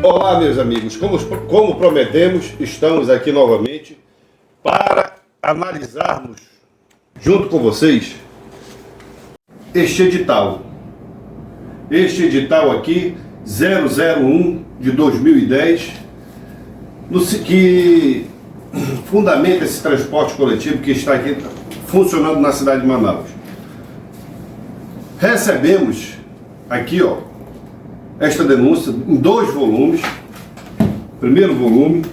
Olá, meus amigos. Como prometemos, estamos aqui novamente para analisarmos, junto com vocês, este edital. Este edital aqui, 001 de 2010, que fundamenta esse transporte coletivo que está aqui funcionando na cidade de Manaus. Recebemos aqui, esta denúncia em 2 volumes, primeiro volume,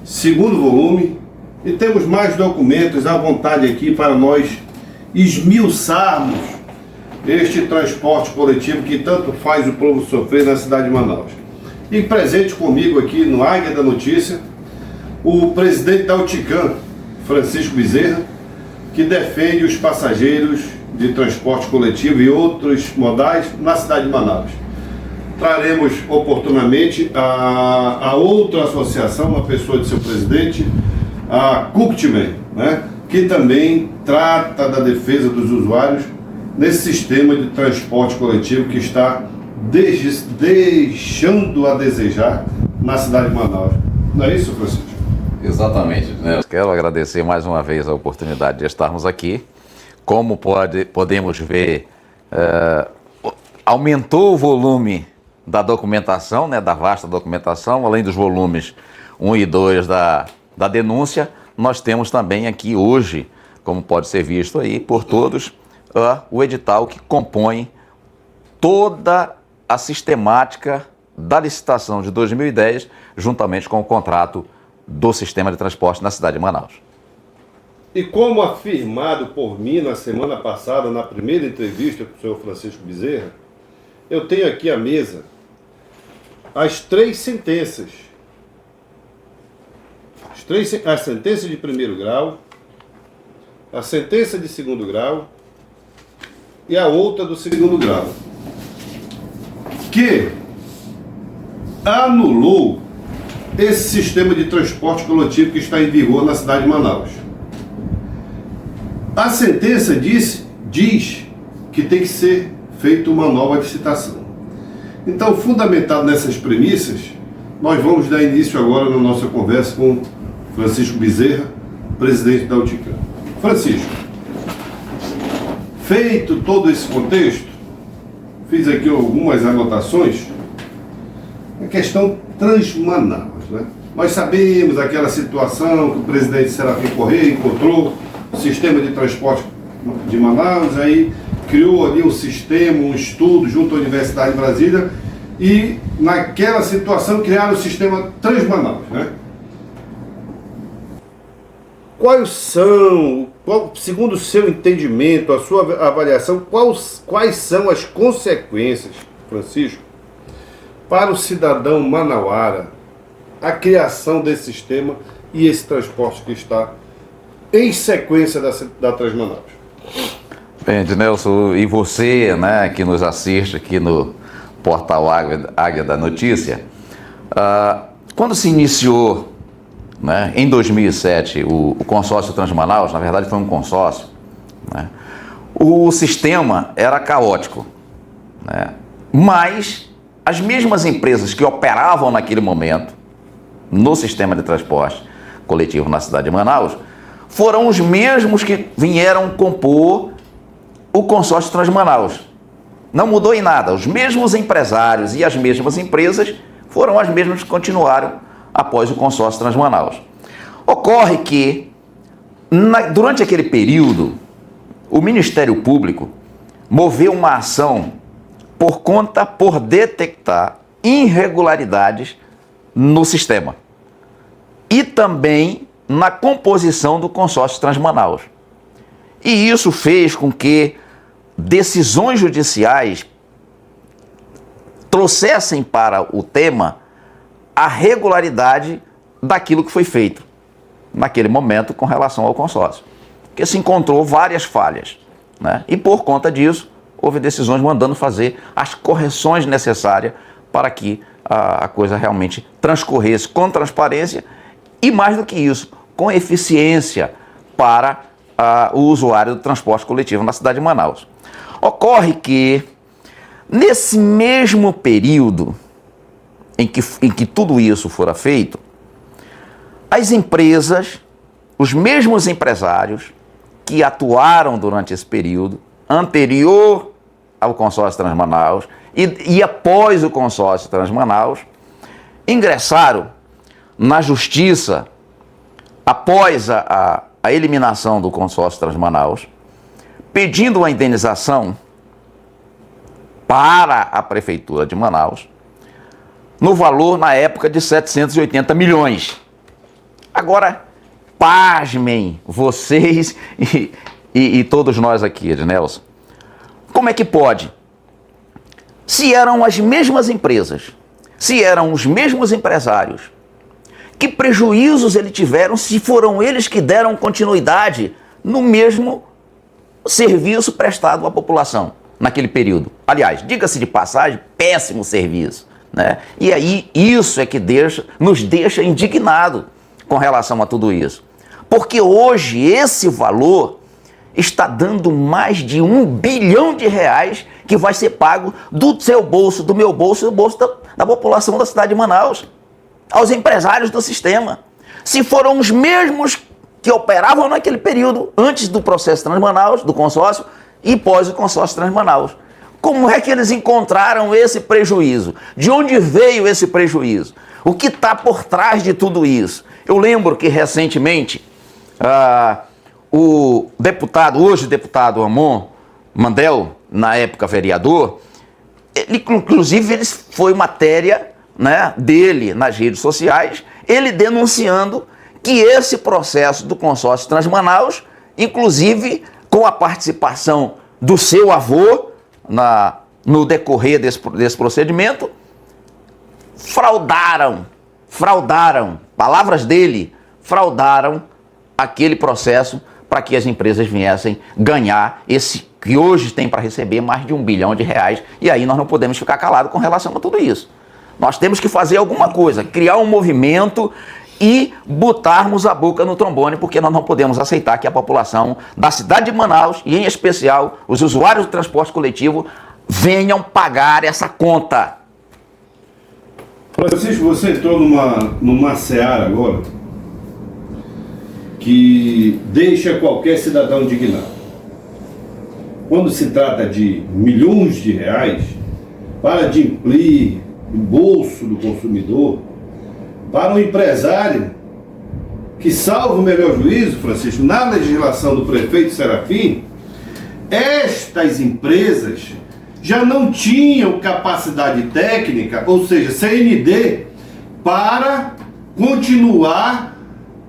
segundo volume, e temos mais documentos à vontade aqui para nós esmiuçarmos este transporte coletivo que tanto faz o povo sofrer na cidade de Manaus. E presente comigo aqui no Águia da Notícia, o presidente da UTICAM, Francisco Bezerra, que defende os passageiros de transporte coletivo e outros modais na cidade de Manaus. Traremos oportunamente a outra associação, a pessoa de seu presidente, a CUCTMEN, que também trata da defesa dos usuários nesse sistema de transporte coletivo que está deixando a desejar na cidade de Manaus. Não é isso, Francisco? Exatamente, né? Quero agradecer mais uma vez a oportunidade de estarmos aqui. Como podemos ver, aumentou o volume da documentação, da vasta documentação, além dos volumes 1 e 2 da denúncia, nós temos também aqui hoje, como pode ser visto aí por todos, o edital que compõe toda a sistemática da licitação de 2010, juntamente com o contrato do sistema de transporte na cidade de Manaus. E como afirmado por mim na semana passada, na primeira entrevista com o senhor Francisco Bezerra, eu tenho aqui à mesa as 3 sentenças. A sentença de primeiro grau, a sentença de segundo grau e a outra do segundo grau, que anulou esse sistema de transporte coletivo que está em vigor na cidade de Manaus. A sentença diz que tem que ser feita uma nova licitação. Então, fundamentado nessas premissas, nós vamos dar início agora na nossa conversa com Francisco Bezerra, presidente da UTICAM. Francisco, feito todo esse contexto, fiz aqui algumas anotações. A questão Transmanaus, Nós sabemos aquela situação que o presidente Serafim Corrêa encontrou o sistema de transporte de Manaus, aí criou ali um sistema, um estudo junto à Universidade de Brasília e naquela situação criaram o sistema Transmanaus, Quais são, segundo o seu entendimento, a sua avaliação, quais são as consequências, Francisco, para o cidadão manauara, a criação desse sistema e esse transporte que está em sequência da Transmanaus? Bem, Ednelson, e você, que nos assiste aqui no portal Águia da Notícia, quando se iniciou, em 2007, o consórcio Transmanaus, na verdade foi um consórcio, o sistema era caótico, mas as mesmas empresas que operavam naquele momento no sistema de transporte coletivo na cidade de Manaus foram os mesmos que vieram compor o consórcio Transmanaus. Não mudou em nada. Os mesmos empresários e as mesmas empresas foram as mesmas que continuaram após o consórcio Transmanaus. Ocorre que, durante aquele período, o Ministério Público moveu uma ação por detectar irregularidades no sistema e também na composição do consórcio Transmanaus. E isso fez com que decisões judiciais trouxessem para o tema a regularidade daquilo que foi feito naquele momento com relação ao consórcio, porque se encontrou várias falhas, e por conta disso houve decisões mandando fazer as correções necessárias para que a coisa realmente transcorresse com transparência e, mais do que isso, com eficiência para o usuário do transporte coletivo na cidade de Manaus. Ocorre que, nesse mesmo período, em que tudo isso fora feito, as empresas, os mesmos empresários que atuaram durante esse período, anterior ao consórcio Transmanaus e após o consórcio Transmanaus, ingressaram na justiça após a eliminação do consórcio Transmanaus, pedindo uma indenização para a Prefeitura de Manaus, no valor, na época, de 780 milhões. Agora, pasmem vocês e todos nós aqui, Ednelson. Como é que pode? Se eram as mesmas empresas, se eram os mesmos empresários, que prejuízos eles tiveram se foram eles que deram continuidade no mesmo serviço prestado à população naquele período? Aliás, diga-se de passagem, péssimo serviço, né? E aí isso é que nos deixa indignado com relação a tudo isso. Porque hoje esse valor está dando mais de R$1 bilhão que vai ser pago do seu bolso, do meu bolso e do bolso da população da cidade de Manaus, aos empresários do sistema. Se foram os mesmos que operavam naquele período, antes do processo Transmanaus, do consórcio, e pós o consórcio Transmanaus. Como é que eles encontraram esse prejuízo? De onde veio esse prejuízo? O que está por trás de tudo isso? Eu lembro que recentemente o deputado, hoje deputado Amon Mandel, na época vereador, inclusive foi matéria, né, dele nas redes sociais, ele denunciando que esse processo do consórcio Transmanaus, inclusive com a participação do seu avô no decorrer desse procedimento, fraudaram, palavras dele, fraudaram aquele processo para que as empresas viessem ganhar esse que hoje tem para receber mais de R$1 bilhão, e aí nós não podemos ficar calados com relação a tudo isso. Nós temos que fazer alguma coisa, criar um movimento e botarmos a boca no trombone, porque nós não podemos aceitar que a população da cidade de Manaus, e em especial os usuários do transporte coletivo, venham pagar essa conta. Francisco, você entrou numa seara agora que deixa qualquer cidadão indignado. Quando se trata de milhões de reais, para adimplir o bolso do consumidor, para um empresário que, salvo o melhor juízo, Francisco, na legislação do prefeito Serafim, estas empresas já não tinham capacidade técnica, ou seja, CND, para continuar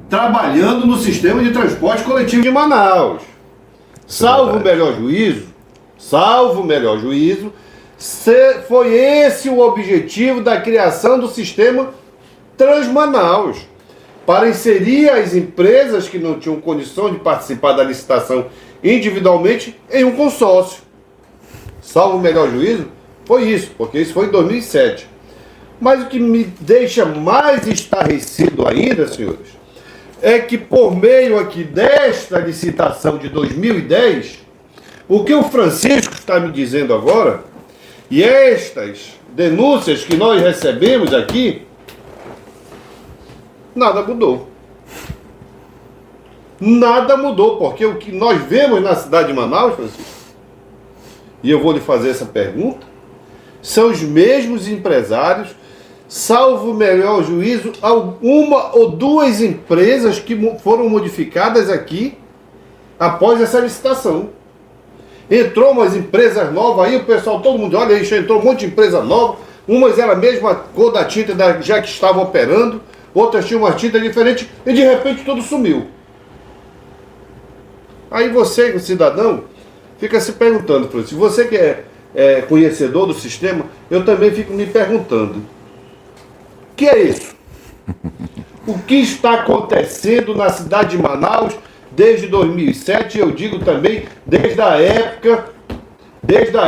trabalhando no sistema de transporte coletivo de Manaus. Salvo o melhor juízo, foi esse o objetivo da criação do sistema Transmanaus, para inserir as empresas que não tinham condição de participar da licitação individualmente em um consórcio. Salvo o melhor juízo, foi isso, porque isso foi em 2007. Mas o que me deixa mais estarrecido ainda, senhores, é que por meio aqui desta licitação de 2010, o que o Francisco está me dizendo agora, e estas denúncias que nós recebemos aqui, nada mudou. Nada mudou, porque o que nós vemos na cidade de Manaus, Francisco, e eu vou lhe fazer essa pergunta, são os mesmos empresários, salvo o melhor juízo, uma ou duas empresas que foram modificadas aqui após essa licitação. Entrou umas empresas novas aí, o pessoal, todo mundo, olha aí, já entrou um monte de empresa nova, umas era a mesma cor da tinta já que estava operando, outras tinham uma tinta diferente e de repente tudo sumiu. Aí você, cidadão, fica se perguntando, se você que é conhecedor do sistema, eu também fico me perguntando, o que é isso? O que está acontecendo na cidade de Manaus desde 2007, eu digo também desde a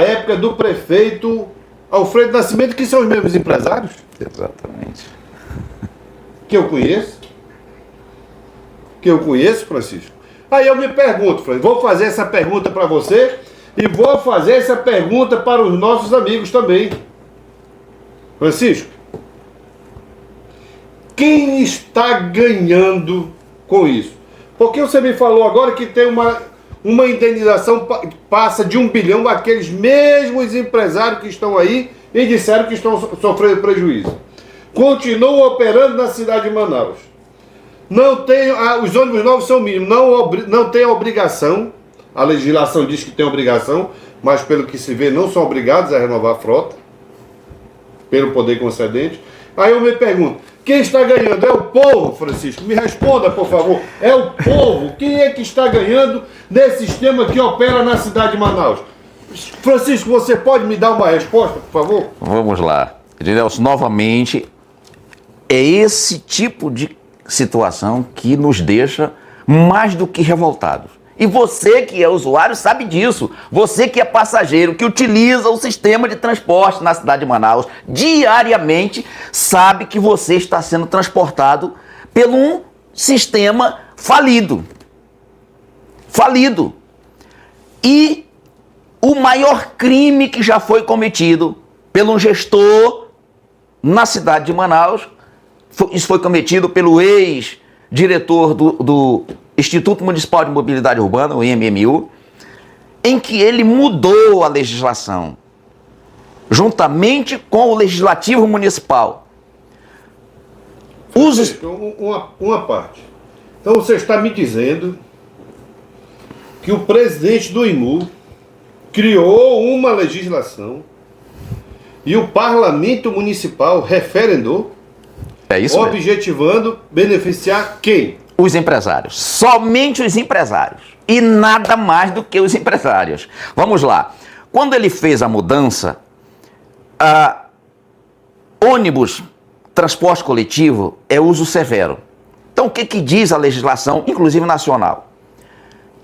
época do prefeito Alfredo Nascimento, que são os mesmos empresários? Exatamente. Que eu conheço, Francisco. Aí eu me pergunto, Francisco, vou fazer essa pergunta para você e vou fazer essa pergunta para os nossos amigos também. Francisco, quem está ganhando com isso? Porque você me falou agora que tem uma indenização que passa de 1 bilhão aqueles mesmos empresários que estão aí e disseram que estão sofrendo prejuízo. Continuam operando na cidade de Manaus. Não tem, os ônibus novos são mínimos, não tem obrigação, a legislação diz que tem obrigação, mas pelo que se vê não são obrigados a renovar a frota, pelo poder concedente. Aí eu me pergunto, quem está ganhando? É o povo, Francisco? Me responda, por favor. É o povo? Quem é que está ganhando nesse sistema que opera na cidade de Manaus? Francisco, você pode me dar uma resposta, por favor? Vamos lá. Ednelson, novamente, é esse tipo de situação que nos deixa mais do que revoltados. E você que é usuário sabe disso. Você que é passageiro, que utiliza o sistema de transporte na cidade de Manaus diariamente, sabe que você está sendo transportado por um sistema falido. Falido. E o maior crime que já foi cometido pelo gestor na cidade de Manaus, isso foi cometido pelo ex-diretor do Instituto Municipal de Mobilidade Urbana, o IMMU, em que ele mudou a legislação, juntamente com o Legislativo Municipal. Uma parte. Então você está me dizendo que o presidente do IMU criou uma legislação e o Parlamento Municipal referendou, objetivando beneficiar quem? Os empresários, somente os empresários e nada mais do que os empresários. Vamos lá, quando ele fez a mudança, ônibus, transporte coletivo é uso severo. Então o que diz a legislação, inclusive nacional?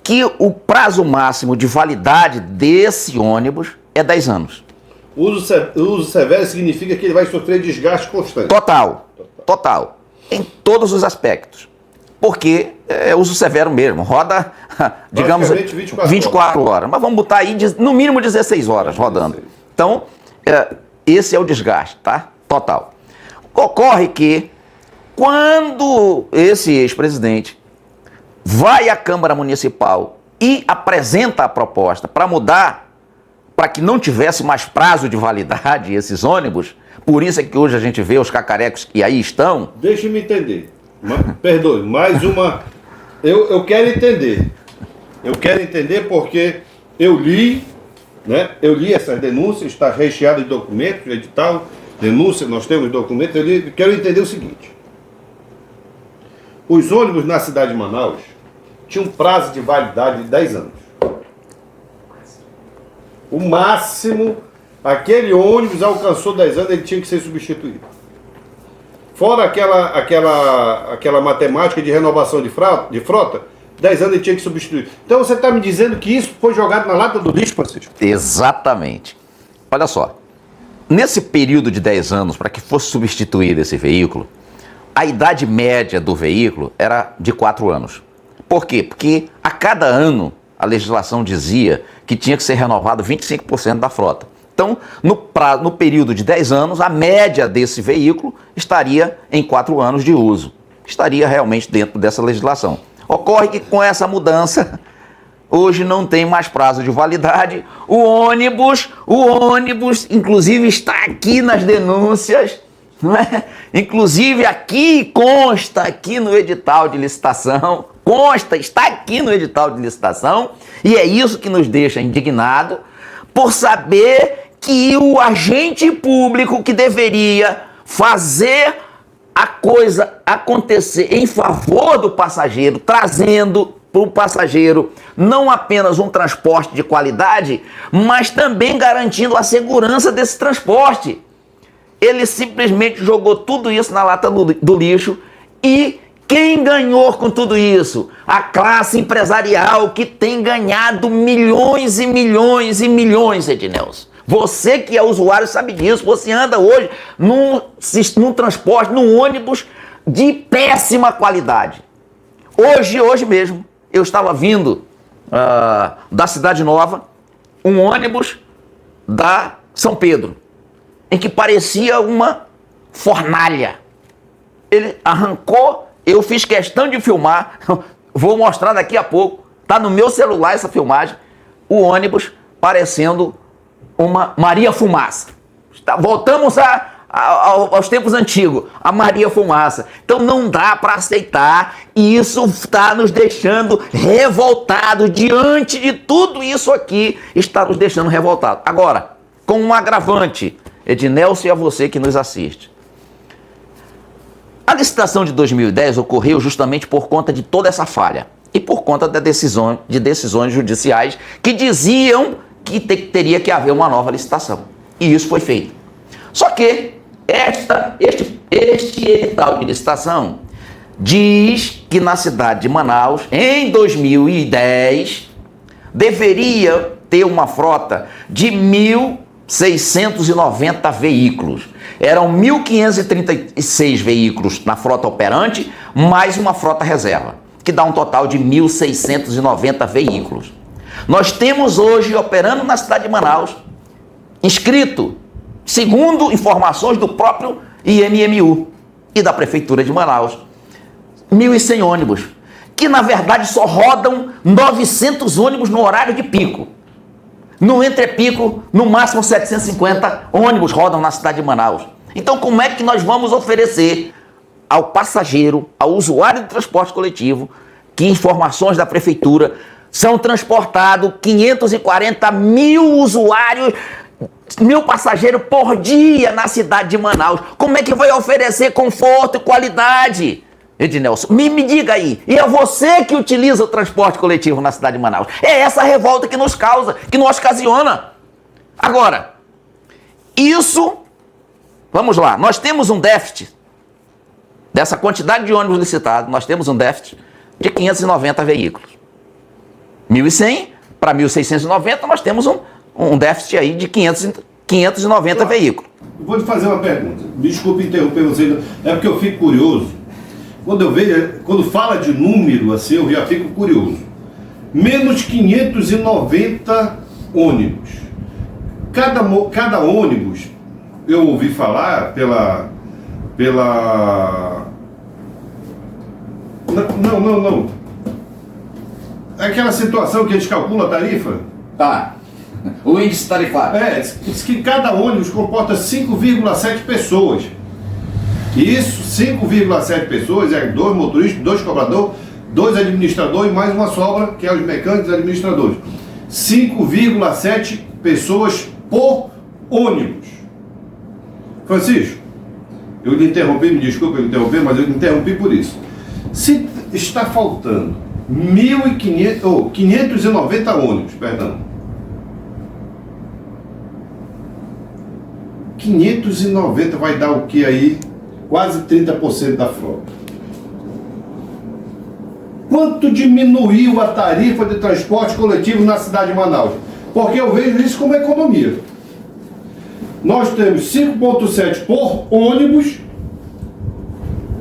Que o prazo máximo de validade desse ônibus é 10 anos. Uso severo significa que ele vai sofrer desgaste constante. Total, em todos os aspectos. Porque é uso severo mesmo, roda, digamos, 24 horas. Mas vamos botar aí no mínimo 16 horas rodando. Então, esse é o desgaste, tá? Total. Ocorre que, quando esse ex-presidente vai à Câmara Municipal e apresenta a proposta para mudar, para que não tivesse mais prazo de validade esses ônibus, por isso é que hoje a gente vê os cacarecos que aí estão. Deixa-me entender. Perdoe, mais uma. Eu quero entender. Eu quero entender porque eu li, né? Eu li essas denúncias, está recheado de documentos, edital, denúncia, nós temos documentos. Quero entender o seguinte: os ônibus na cidade de Manaus tinham um prazo de validade de 10 anos. O máximo, aquele ônibus alcançou 10 anos, ele tinha que ser substituído. Fora aquela matemática de renovação de frota, 10 anos ele tinha que substituir. Então você está me dizendo que isso foi jogado na lata do lixo, Francisco? Exatamente. Olha só, nesse período de 10 anos, para que fosse substituído esse veículo, a idade média do veículo era de 4 anos. Por quê? Porque a cada ano a legislação dizia que tinha que ser renovado 25% da frota. Então, no período de 10 anos, a média desse veículo estaria em 4 anos de uso. Estaria realmente dentro dessa legislação. Ocorre que com essa mudança, hoje não tem mais prazo de validade. O ônibus, inclusive está aqui nas denúncias, não é? Inclusive aqui consta aqui no edital de licitação, está aqui no edital de licitação, e é isso que nos deixa indignado, por saber que o agente público que deveria fazer a coisa acontecer em favor do passageiro, trazendo para o passageiro não apenas um transporte de qualidade, mas também garantindo a segurança desse transporte. Ele simplesmente jogou tudo isso na lata do lixo e quem ganhou com tudo isso? A classe empresarial que tem ganhado milhões e milhões e milhões, Ednelson. Você que é usuário sabe disso. Você anda hoje num transporte, num ônibus de péssima qualidade. Hoje mesmo, eu estava vindo da Cidade Nova, um ônibus da São Pedro, em que parecia uma fornalha. ele arrancou, eu fiz questão de filmar, vou mostrar daqui a pouco, tá no meu celular essa filmagem, o ônibus parecendo uma Maria Fumaça. Voltamos aos tempos antigos, a Maria Fumaça. Então não dá para aceitar, e isso está nos deixando revoltados diante de tudo isso aqui, está nos deixando revoltados. Agora, com um agravante, Ednelson e a você que nos assiste. A licitação de 2010 ocorreu justamente por conta de toda essa falha e por conta de decisões judiciais que diziam que teria que haver uma nova licitação. E isso foi feito. Só que este edital de licitação diz que na cidade de Manaus, em 2010, deveria ter uma frota de 1.690 veículos. Eram 1.536 veículos na frota operante, mais uma frota reserva, que dá um total de 1.690 veículos. Nós temos hoje, operando na cidade de Manaus, inscrito, segundo informações do próprio IMMU e da Prefeitura de Manaus, 1.100 ônibus, que na verdade só rodam 900 ônibus no horário de pico. No entrepico, no máximo 750 ônibus rodam na cidade de Manaus. Então como é que nós vamos oferecer ao passageiro, ao usuário de transporte coletivo, que informações da Prefeitura são transportados 540 mil usuários, 1.000 passageiros por dia na cidade de Manaus? Como é que vai oferecer conforto e qualidade? Ednelson, me diga aí, e é você que utiliza o transporte coletivo na cidade de Manaus. É essa revolta que nos causa, que nos ocasiona. Agora, isso, vamos lá, nós temos um déficit, dessa quantidade de ônibus licitados, nós temos um déficit de 590 veículos. 1.100 para 1.690, nós temos um déficit aí de 590 veículos. Vou lhe fazer uma pergunta, desculpe interromper você, é porque eu fico curioso. Quando fala de número assim, eu já fico curioso. Menos 590 ônibus. Cada ônibus, eu ouvi falar pela... Não. É aquela situação que eles calculam a tarifa? O índice tarifário. Diz que cada ônibus comporta 5,7 pessoas. Isso, 5,7 pessoas, é 2 motoristas, 2 cobradores, 2 administradores e mais uma sobra, que é os mecânicos e administradores. 5,7 pessoas por ônibus. Francisco, eu lhe interrompi, me desculpe eu interromper, mas eu lhe interrompi por isso. Se está faltando 590 ônibus, perdão. 590 vai dar o que aí? Quase 30% da frota. Quanto diminuiu a tarifa de transporte coletivo na cidade de Manaus? Porque eu vejo isso como economia. Nós temos 5,7 por ônibus,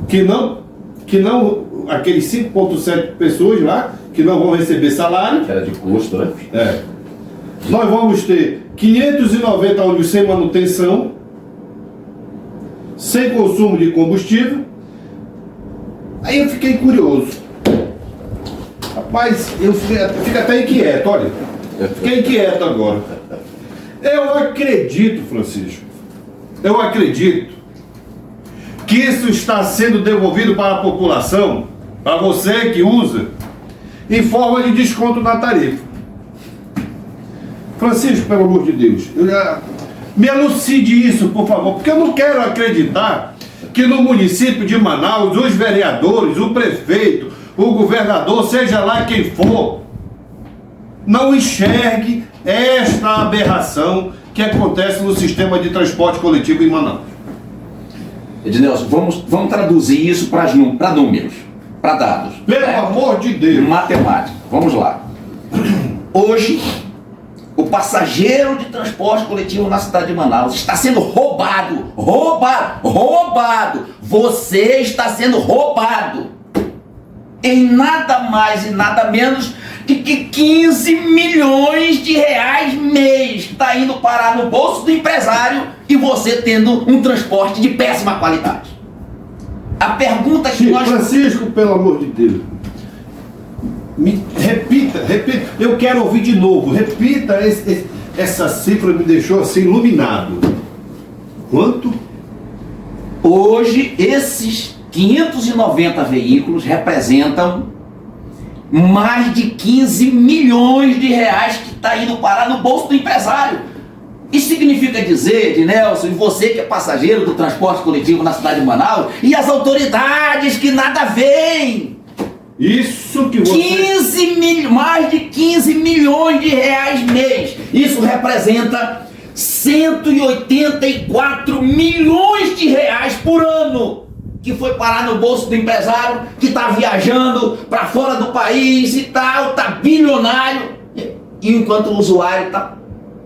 que não aqueles 5,7 pessoas lá, que não vão receber salário. Era de custo, né? Nós vamos ter 590 ônibus sem manutenção, sem consumo de combustível. Aí eu fiquei curioso. Rapaz, eu fico até inquieto, olha. Fiquei inquieto agora. Eu acredito, Francisco, que isso está sendo devolvido para a população, para você que usa, em forma de desconto na tarifa. Francisco, pelo amor de Deus, me elucide isso, por favor, porque eu não quero acreditar que no município de Manaus, os vereadores, o prefeito, o governador, seja lá quem for, não enxergue esta aberração que acontece no sistema de transporte coletivo em Manaus. Ednelson, vamos traduzir isso para números, para dados. Pelo amor de Deus. Matemática. Vamos lá. Hoje, o passageiro de transporte coletivo na cidade de Manaus está sendo roubado. Você está sendo roubado. Em nada mais e nada menos de que 15 milhões de reais mês está indo parar no bolso do empresário e você tendo um transporte de péssima qualidade. A pergunta que Chico, nós... Francisco, pelo amor de Deus. Repita. Eu quero ouvir de novo. Repita, essa cifra me deixou assim iluminado. Quanto? Hoje, esses 590 veículos representam mais de 15 milhões de reais que está indo parar no bolso do empresário. Isso significa dizer, Ednelson, e você que é passageiro do transporte coletivo na cidade de Manaus, e as autoridades que nada veem. Isso que você... mais de 15 milhões de reais mês. Isso representa 184 milhões de reais por ano que foi parar no bolso do empresário que está viajando para fora do país e tal, está bilionário, e enquanto o usuário está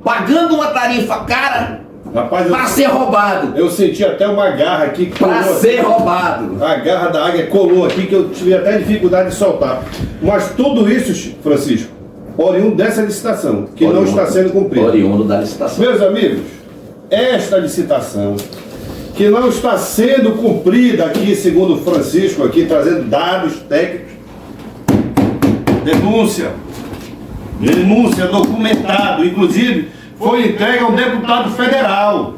pagando uma tarifa cara para ser roubado. Eu senti até uma garra aqui que para ser roubado. A garra da águia colou aqui que eu tive até dificuldade de soltar. Mas tudo isso, Francisco, oriundo dessa licitação, que não está sendo cumprida. Oriundo da licitação. Meus amigos, esta licitação, que não está sendo cumprida aqui, segundo o Francisco, aqui trazendo dados técnicos, denúncia documentado, inclusive foi entregue a um deputado federal.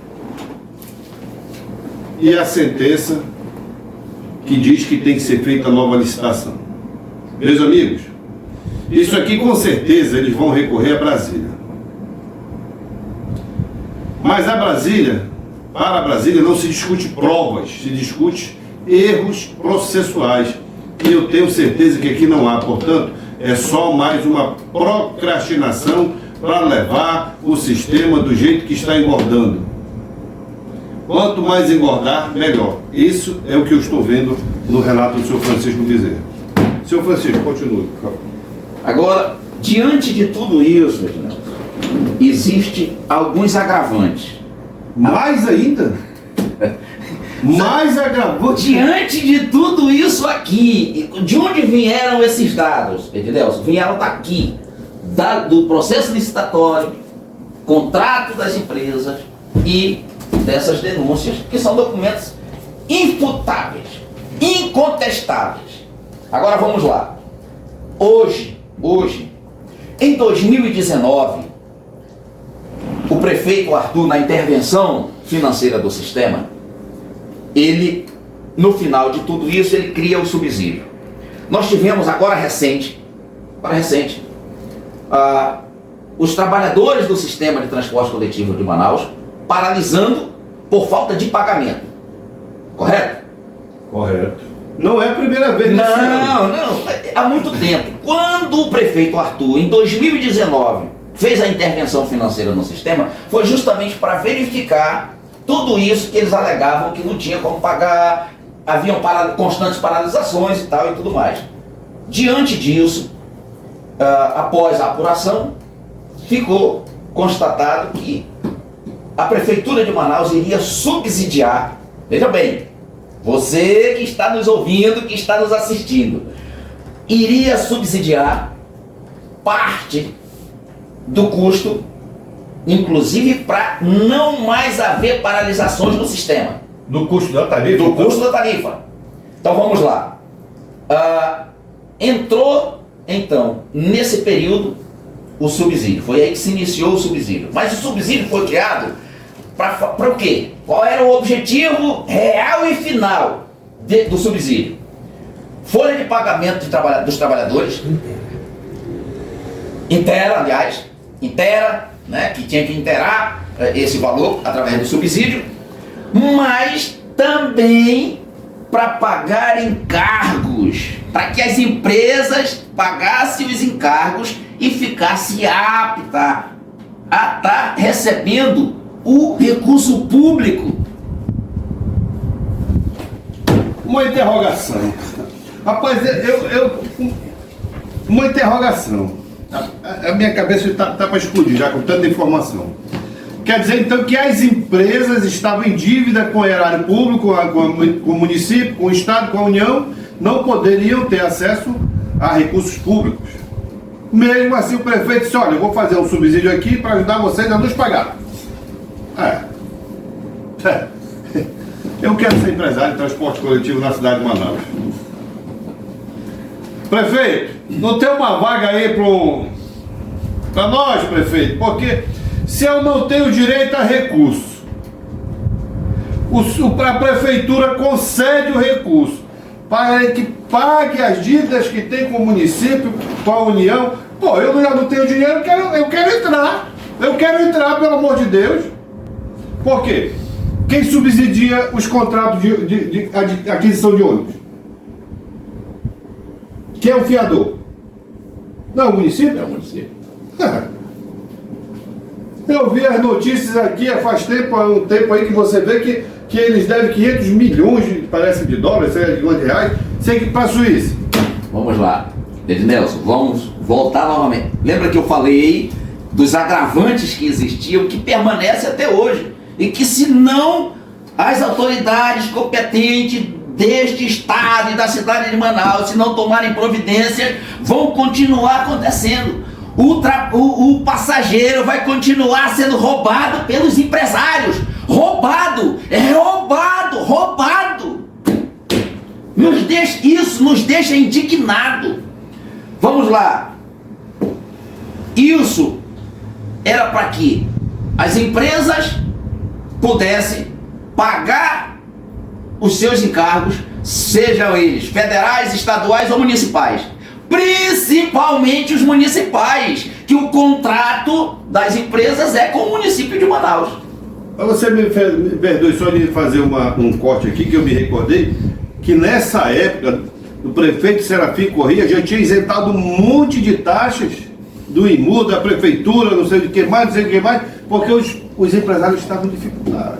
E a sentença que diz que tem que ser feita nova licitação. Meus amigos, isso aqui com certeza eles vão recorrer a Brasília. Mas para a Brasília não se discute provas, se discute erros processuais. E eu tenho certeza que aqui não há, portanto, é só mais uma procrastinação para levar o sistema do jeito que está engordando. Quanto mais engordar, melhor. Isso é o que eu estou vendo no relato do senhor Francisco Bezerra. Senhor Francisco, continue, por favor. Agora, diante de tudo isso, Ednelson, existe alguns agravantes. Mais ainda? Mais agravante? Diante de tudo isso aqui, de onde vieram esses dados, Ednelson? Vieram daqui, do processo licitatório, contrato das empresas e dessas denúncias, que são documentos infutáveis, incontestáveis. Agora vamos lá. Hoje, em 2019, o prefeito Arthur, na intervenção financeira do sistema, ele, no final de tudo isso, ele cria o subsídio. Nós tivemos agora recente, os trabalhadores do sistema de transporte coletivo de Manaus paralisando por falta de pagamento. Correto? Correto. Não é a primeira vez. Não, há muito tempo. Quando o prefeito Arthur, em 2019, fez a intervenção financeira no sistema, foi justamente para verificar tudo isso que eles alegavam que não tinha como pagar, haviam constantes paralisações e tal e tudo mais. Diante disso, após a apuração, ficou constatado que a Prefeitura de Manaus iria subsidiar, veja bem, você que está nos ouvindo, que está nos assistindo, iria subsidiar parte do custo, inclusive para não mais haver paralisações no sistema. Do custo da tarifa? Do custo da tarifa. Então vamos lá. Entrou, então, nesse período, o subsídio. Foi aí que se iniciou o subsídio. Mas o subsídio foi criado para o quê? Qual era o objetivo real e final do subsídio? Folha de pagamento dos trabalhadores, inteira, né, que tinha que inteirar esse valor através do subsídio, mas também para pagar encargos, para que as empresas pagassem os encargos e ficassem aptas a estar recebendo o recurso público. Uma interrogação. Rapaz, uma interrogação. A minha cabeça está para explodir já com tanta informação. Quer dizer então que as empresas estavam em dívida com o erário público, com o município, com o Estado, com a União, não poderiam ter acesso a recursos públicos. Mesmo assim o prefeito disse, olha, eu vou fazer um subsídio aqui para ajudar vocês a nos pagar. Eu quero ser empresário de transporte coletivo na cidade de Manaus. Prefeito, não tem uma vaga aí para nós, prefeito? Porque se eu não tenho direito a recurso, a prefeitura concede o recurso para que pague as dívidas que tem com o município, com a União. Pô, eu já não tenho dinheiro, eu quero entrar. Eu quero entrar, pelo amor de Deus. Por quê? Quem subsidia os contratos de aquisição de ônibus? Quem é o fiador? Não é o município? É o município. Eu vi as notícias aqui faz tempo, há um tempo aí que você vê que eles devem 500 milhões, parece, de dólares, de reais, sei que para a Suíça. Vamos lá, Ednelson, vamos voltar novamente. Lembra que eu falei dos agravantes que existiam, que permanecem até hoje, e que se não as autoridades competentes deste estado e da cidade de Manaus, se não tomarem providências, vão continuar acontecendo. O passageiro vai continuar sendo roubado pelos empresários. Roubado! Isso nos deixa indignado. Vamos lá. Isso era para que as empresas pudessem pagar os seus encargos, sejam eles federais, estaduais ou municipais. Principalmente os municipais, que o contrato das empresas é com o município de Manaus. Você me perdoe só de fazer um corte aqui, que eu me recordei, que nessa época o prefeito Serafim Corrêa já tinha isentado um monte de taxas do IMU, da prefeitura, não sei o que mais, porque os empresários estavam em dificuldade.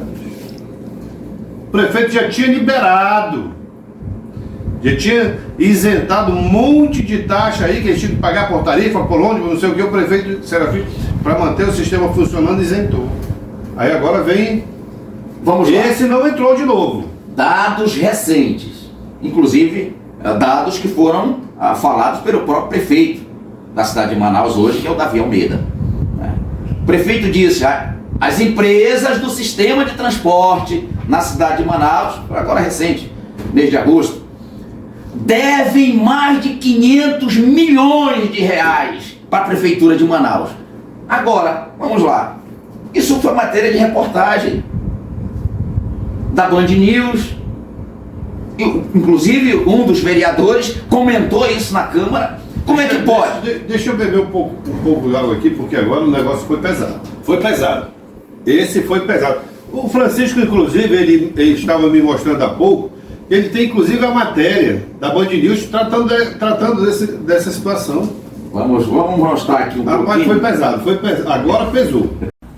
O prefeito já tinha liberado, já tinha isentado um monte de taxa aí, que eles tinham que pagar por tarifa, por ônibus, não sei o que, o prefeito Serafim, para manter o sistema funcionando, isentou. Aí agora vem, esse não entrou de novo. Dados recentes, inclusive dados que foram falados pelo próprio prefeito da cidade de Manaus hoje, que é o Davi Almeida. O prefeito disse, as empresas do sistema de transporte na cidade de Manaus, agora recente, mês de agosto, devem mais de 500 milhões de reais para a prefeitura de Manaus. Agora, vamos lá. Isso foi matéria de reportagem da Band News. Inclusive, um dos vereadores comentou isso na Câmara. Como é que pode? Deixa eu beber um pouco de água aqui, porque agora o negócio foi pesado. Foi pesado. Esse foi pesado. O Francisco, inclusive, ele estava me mostrando há pouco, ele tem inclusive a matéria da Band News tratando dessa situação. Vamos mostrar aqui um pouquinho. Mas foi pesado, agora pesou.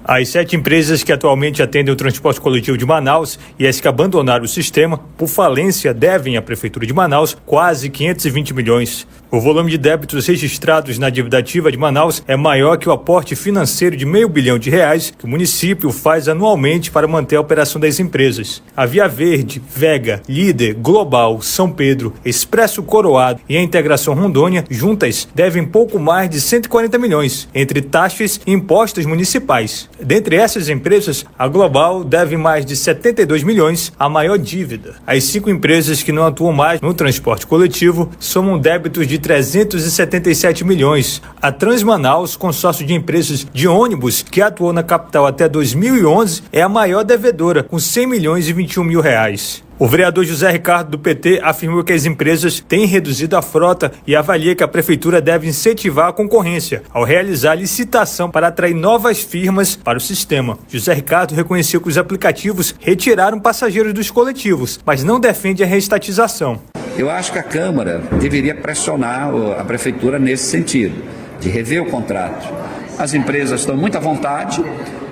As 7 empresas que atualmente atendem o transporte coletivo de Manaus e as que abandonaram o sistema por falência devem à Prefeitura de Manaus quase 520 milhões. O volume de débitos registrados na dívida ativa de Manaus é maior que o aporte financeiro de R$500 milhão que o município faz anualmente para manter a operação das empresas. A Via Verde, Vega, Líder, Global, São Pedro, Expresso Coroado e a Integração Rondônia, juntas, devem pouco mais de 140 milhões, entre taxas e impostos municipais. Dentre essas empresas, a Global deve mais de 72 milhões, a maior dívida. As 5 empresas que não atuam mais no transporte coletivo somam débitos de 377 milhões. A Transmanaus, consórcio de empresas de ônibus que atuou na capital até 2011, é a maior devedora, com 100 milhões e 21 mil reais. O vereador José Ricardo, do PT, afirmou que as empresas têm reduzido a frota e avalia que a prefeitura deve incentivar a concorrência ao realizar licitação para atrair novas firmas para o sistema. José Ricardo reconheceu que os aplicativos retiraram passageiros dos coletivos, mas não defende a reestatização. Eu acho que a Câmara deveria pressionar a prefeitura nesse sentido, de rever o contrato. As empresas estão muito à vontade,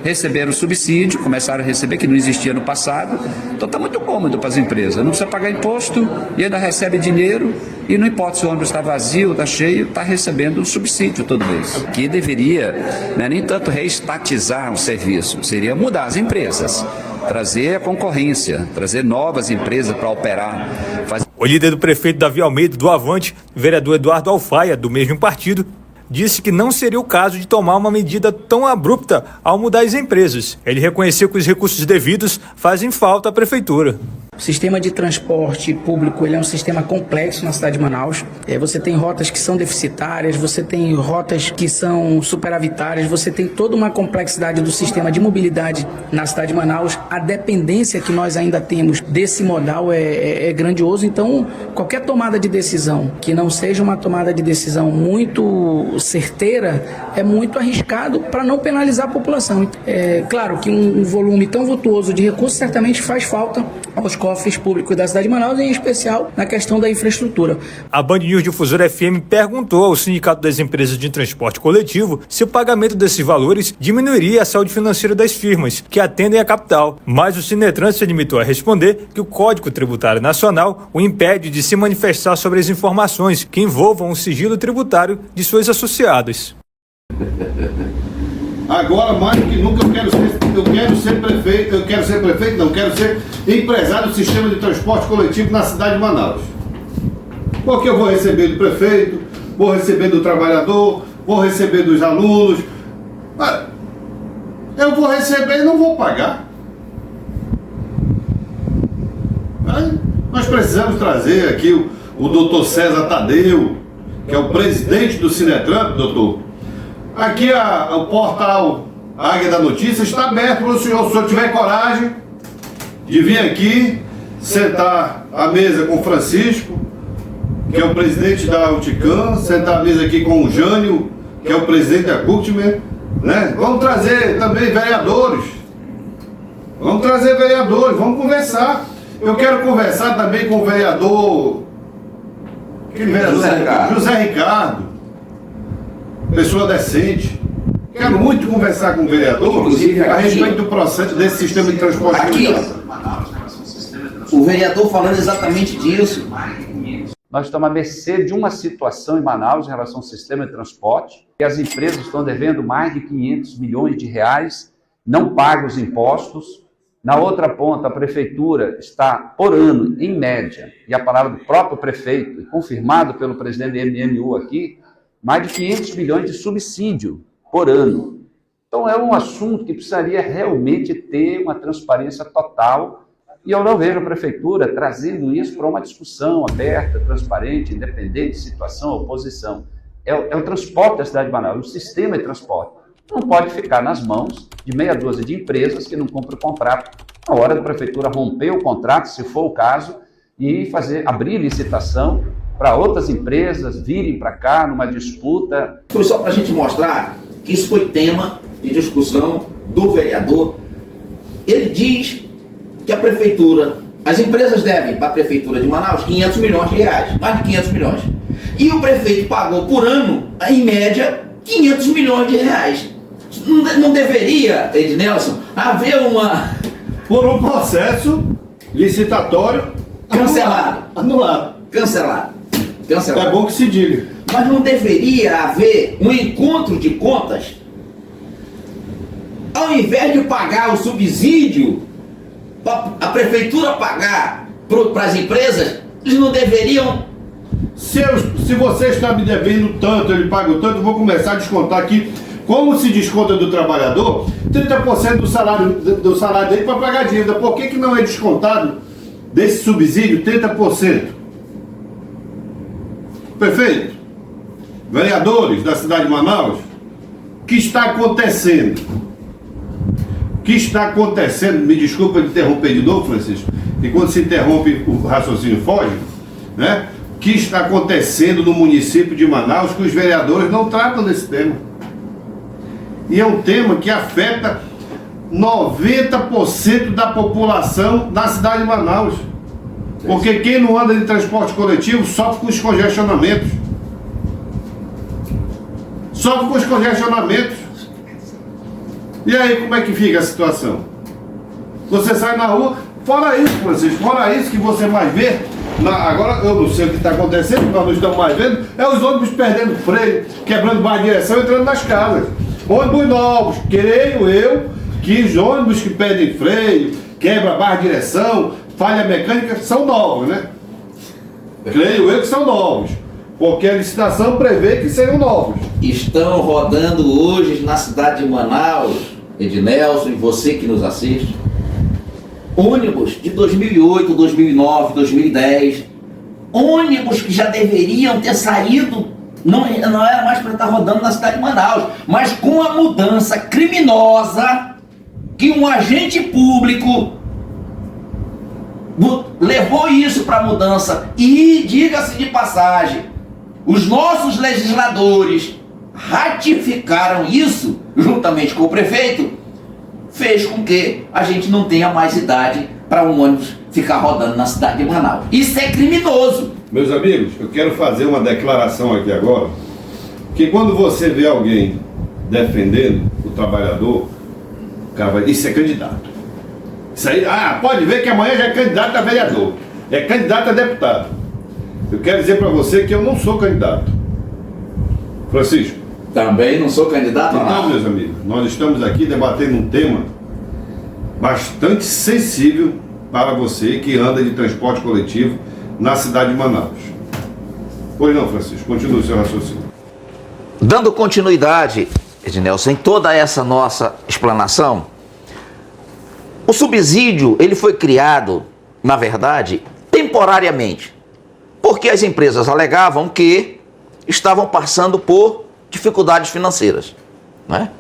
receberam subsídio, começaram a receber, que não existia no passado, então está muito cômodo para as empresas, não precisa pagar imposto e ainda recebe dinheiro e não importa se o ônibus está vazio, está cheio, está recebendo subsídio todo mês. Que deveria, nem tanto reestatizar o serviço, seria mudar as empresas, trazer a concorrência, trazer novas empresas para operar. O líder do prefeito Davi Almeida, do Avante, o vereador Eduardo Alfaia, do mesmo partido, disse que não seria o caso de tomar uma medida tão abrupta ao mudar as empresas. Ele reconheceu que os recursos devidos fazem falta à prefeitura. O sistema de transporte público ele é um sistema complexo na cidade de Manaus. Você tem rotas que são deficitárias, você tem rotas que são superavitárias, você tem toda uma complexidade do sistema de mobilidade na cidade de Manaus. A dependência que nós ainda temos desse modal é grandioso. Então, qualquer tomada de decisão que não seja uma tomada de decisão muito certeira é muito arriscado para não penalizar a população. É claro que um volume tão vultuoso de recursos certamente faz falta aos cofres públicos da cidade de Manaus, em especial na questão da infraestrutura. A Band News Difusora FM perguntou ao Sindicato das Empresas de Transporte Coletivo se o pagamento desses valores diminuiria a saúde financeira das firmas que atendem a capital. Mas o Sinetran se limitou a responder que o Código Tributário Nacional o impede de se manifestar sobre as informações que envolvam o sigilo tributário de suas associadas. Agora, mais do que nunca, eu quero ser empresário do sistema de transporte coletivo na cidade de Manaus. Porque eu vou receber do prefeito, vou receber do trabalhador, vou receber dos alunos. Eu vou receber e não vou pagar. Nós precisamos trazer aqui o doutor César Tadeu, que é o presidente do Sinetran, doutor. Aqui o portal Águia da Notícia está aberto para o senhor tiver coragem de vir aqui, sentar à mesa com o Francisco, que é o presidente da Ultican, sentar à mesa aqui com o Jânio, que é o presidente da Cultimer, né? Vamos trazer também vereadores. Vamos conversar. Eu quero conversar também com o vereador, José Ricardo. Pessoa decente. Quero muito conversar com o vereador a respeito do processo desse sistema de transporte. O vereador falando exatamente disso. Nós estamos à mercê de uma situação em Manaus em relação ao sistema de transporte, que as empresas estão devendo mais de 500 milhões de reais, não pagam os impostos. Na outra ponta, a prefeitura está, por ano, em média, e a palavra do próprio prefeito, e confirmado pelo presidente do MMU aqui, mais de 500 milhões de subsídio por ano. Então é um assunto que precisaria realmente ter uma transparência total, e eu não vejo a prefeitura trazendo isso para uma discussão aberta, transparente, independente de situação, oposição. É o transporte da cidade de Manaus, o sistema de transporte. Não pode ficar nas mãos de meia dúzia de empresas que não cumprem o contrato. Na hora da prefeitura romper o contrato, se for o caso, e abrir licitação para outras empresas virem para cá numa disputa. Foi só para a gente mostrar que isso foi tema de discussão do vereador. Ele diz que a prefeitura, as empresas devem para a prefeitura de Manaus 500 milhões de reais, mais de 500 milhões. E o prefeito pagou por ano, em média, 500 milhões de reais. Não deveria, Ednelson, haver por um processo licitatório anulado. Cancelado. É bom que se diga. Mas não deveria haver um encontro de contas? Ao invés de pagar o subsídio, a prefeitura pagar para as empresas, eles não deveriam... Se você está me devendo tanto, ele paga o tanto, eu vou começar a descontar aqui. Como se desconta do trabalhador, 30% do salário dele para pagar a dívida. Por que não é descontado desse subsídio 30%? Prefeito, vereadores da cidade de Manaus, o que está acontecendo? O que está acontecendo? Me desculpa de interromper de novo, Francisco, e quando se interrompe o raciocínio foge, né? O que está acontecendo no município de Manaus que os vereadores não tratam desse tema? E é um tema que afeta 90% da população da cidade de Manaus. Porque quem não anda de transporte coletivo sofre com os congestionamentos. E aí, como é que fica a situação? Você sai na rua, fora isso, Francisco, fora isso que você mais vê, agora eu não sei o que está acontecendo, nós não estamos mais vendo, é os ônibus perdendo freio, quebrando barra de direção, entrando nas casas. Ônibus novos, creio eu, que os ônibus que perdem freio, quebra barra de direção, falha mecânica, são novos, né? Creio eu que são novos, porque a licitação prevê que serão novos. estão rodando hoje na cidade de Manaus, Ednelson e você que nos assiste, ônibus de 2008, 2009, 2010, ônibus que já deveriam ter saído, não era mais para estar rodando na cidade de Manaus, mas com a mudança criminosa que um agente público levou isso para a mudança. E, diga-se de passagem, os nossos legisladores ratificaram isso, juntamente com o prefeito, fez com que a gente não tenha mais idade para um ônibus ficar rodando na cidade de Manaus. Isso é criminoso. Meus amigos, eu quero fazer uma declaração aqui agora, que quando você vê alguém defendendo o trabalhador, o cara vai, isso é candidato. Isso aí, pode ver que amanhã já é candidato a vereador, é candidato a deputado. Eu quero dizer para você que eu não sou candidato. Francisco? Também não sou candidato a nada. Então, meus amigos, nós estamos aqui debatendo um tema bastante sensível para você que anda de transporte coletivo na cidade de Manaus. Pois não, Francisco, continue o seu raciocínio. Dando continuidade, Ednelson, em toda essa nossa explanação, o subsídio ele foi criado, na verdade, temporariamente, porque as empresas alegavam que estavam passando por dificuldades financeiras, né?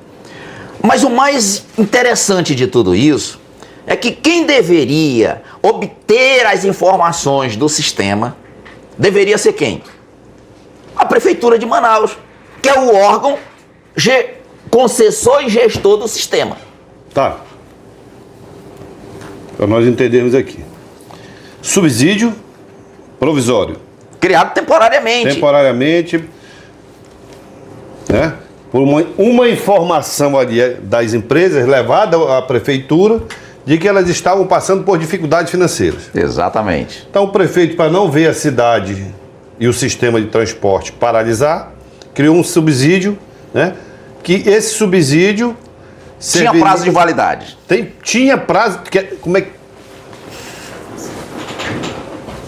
Mas o mais interessante de tudo isso é que quem deveria obter as informações do sistema deveria ser quem? A Prefeitura de Manaus, que é o órgão concessor e gestor do sistema. Tá. Para nós entendermos aqui. Subsídio provisório. Criado temporariamente. Temporariamente, né? Por uma informação ali das empresas levada à prefeitura de que elas estavam passando por dificuldades financeiras. Exatamente. Então o prefeito, para não ver a cidade e o sistema de transporte paralisar, criou um subsídio, né? Que esse subsídio tinha prazo de validade. Tinha prazo. Como é que.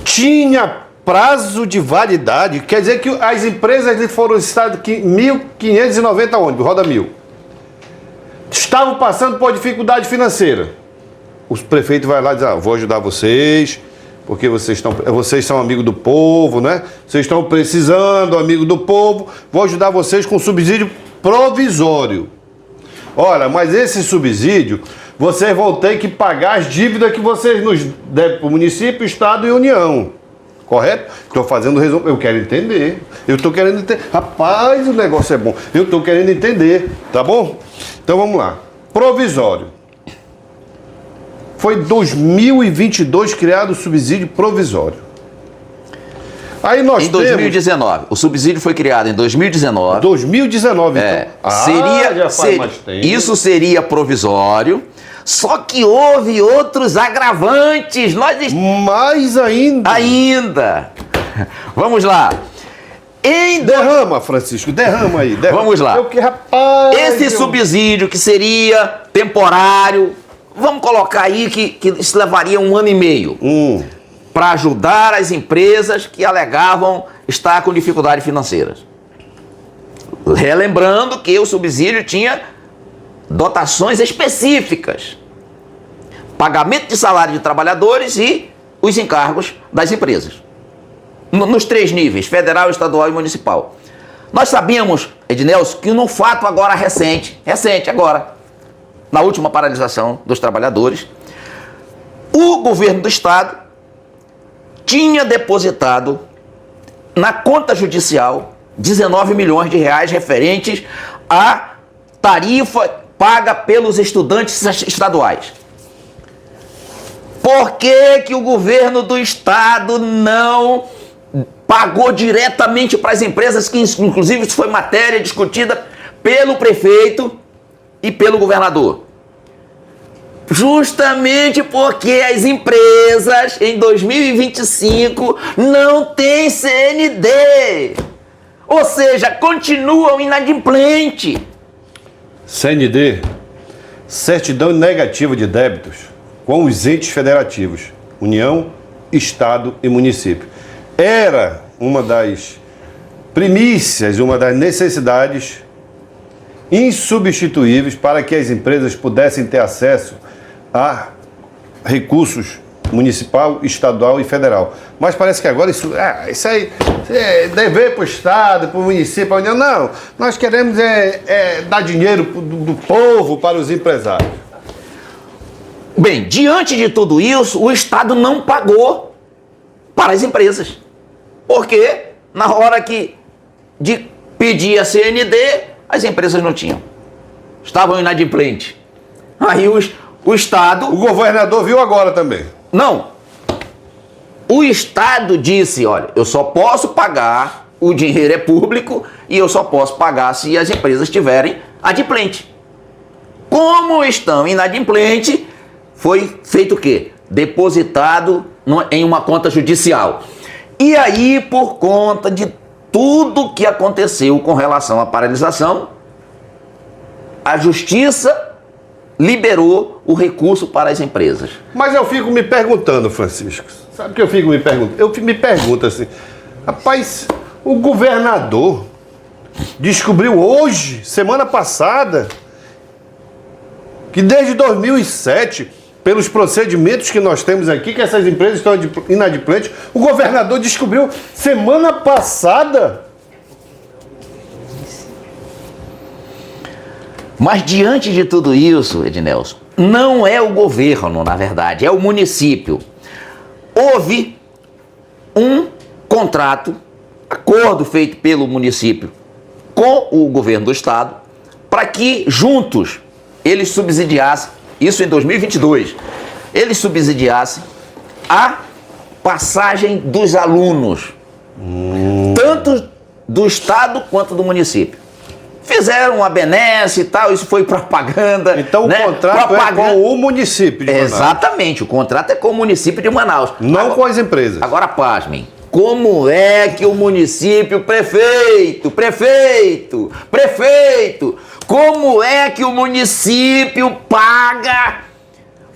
Tinha prazo de validade, quer dizer que as empresas foram listadas aqui 1.590 ônibus, roda 1.000. Estavam passando por dificuldade financeira. O prefeito vai lá e diz, vou ajudar vocês, porque vocês são amigos do povo, né? Vocês estão precisando, amigo do povo, vou ajudar vocês com subsídio provisório. Olha, mas esse subsídio, vocês vão ter que pagar as dívidas que vocês nos devem para o município, estado e União. Correto? Estou fazendo resumo. Eu quero entender. Eu estou querendo entender. Rapaz, o negócio é bom. Eu estou querendo entender. Tá bom? Então vamos lá. Provisório. Foi em 2022 criado o subsídio provisório. Aí nós em 2019. O subsídio foi criado em 2019. 2019, então. Já faz mais tempo. Isso seria provisório. Só que houve outros agravantes. Mais ainda. Vamos lá. Derrama, Francisco, derrama aí. Vamos lá. Esse subsídio que seria temporário, vamos colocar aí que isso levaria 1 ano e meio. Para ajudar as empresas que alegavam estar com dificuldades financeiras. Relembrando que o subsídio tinha dotações específicas, pagamento de salário de trabalhadores e os encargos das empresas, nos 3 níveis, federal, estadual e municipal. Nós sabíamos, Ednelson, que num fato agora recente agora, na última paralisação dos trabalhadores, o governo do estado tinha depositado na conta judicial 19 milhões de reais referentes à tarifa paga pelos estudantes estaduais. Por que o governo do estado não pagou diretamente para as empresas, que inclusive isso foi matéria discutida pelo prefeito e pelo governador? Justamente porque as empresas em 2025 não têm CND. Ou seja, continuam inadimplentes. CND, certidão negativa de débitos com os entes primícias, uma das necessidades insubstituíveis para que as empresas pudessem ter acesso a recursos municipal, estadual e federal. Mas parece que agora isso aí é dever para o Estado, para o município, para a União. Não, nós queremos dar dinheiro do povo para os empresários. Bem, diante de tudo isso, o Estado não pagou para as empresas. Porque na hora de pedir a CND, as empresas não tinham. Estavam inadimplentes. Aí o Estado... O governador viu agora também. Não. O Estado disse, olha, eu só posso pagar, o dinheiro é público, e eu só posso pagar se as empresas estiverem adimplentes. Como estão inadimplentes, foi feito o quê? Depositado em uma conta judicial. E aí, por conta de tudo que aconteceu com relação à paralisação, a Justiça liberou o recurso para as empresas. Mas eu fico me perguntando, Francisco, sabe o que eu fico me perguntando? Eu me pergunto assim, rapaz, o governador descobriu hoje, semana passada, que desde 2007, pelos procedimentos que nós temos aqui, que essas empresas estão inadimplentes, o governador descobriu semana passada. Mas diante de tudo isso, Ednelson, não é o governo, na verdade, é o município. Houve um contrato, acordo feito pelo município com o governo do estado, para que juntos eles subsidiassem, isso em 2022, eles subsidiassem a passagem dos alunos, tanto do estado quanto do município. Fizeram uma benesse e tal, isso foi propaganda. Então o contrato é com o município de Manaus. Exatamente, o contrato é com o município de Manaus. Não agora, com as empresas. Agora, pasmem, como é que o município, prefeito, como é que o município paga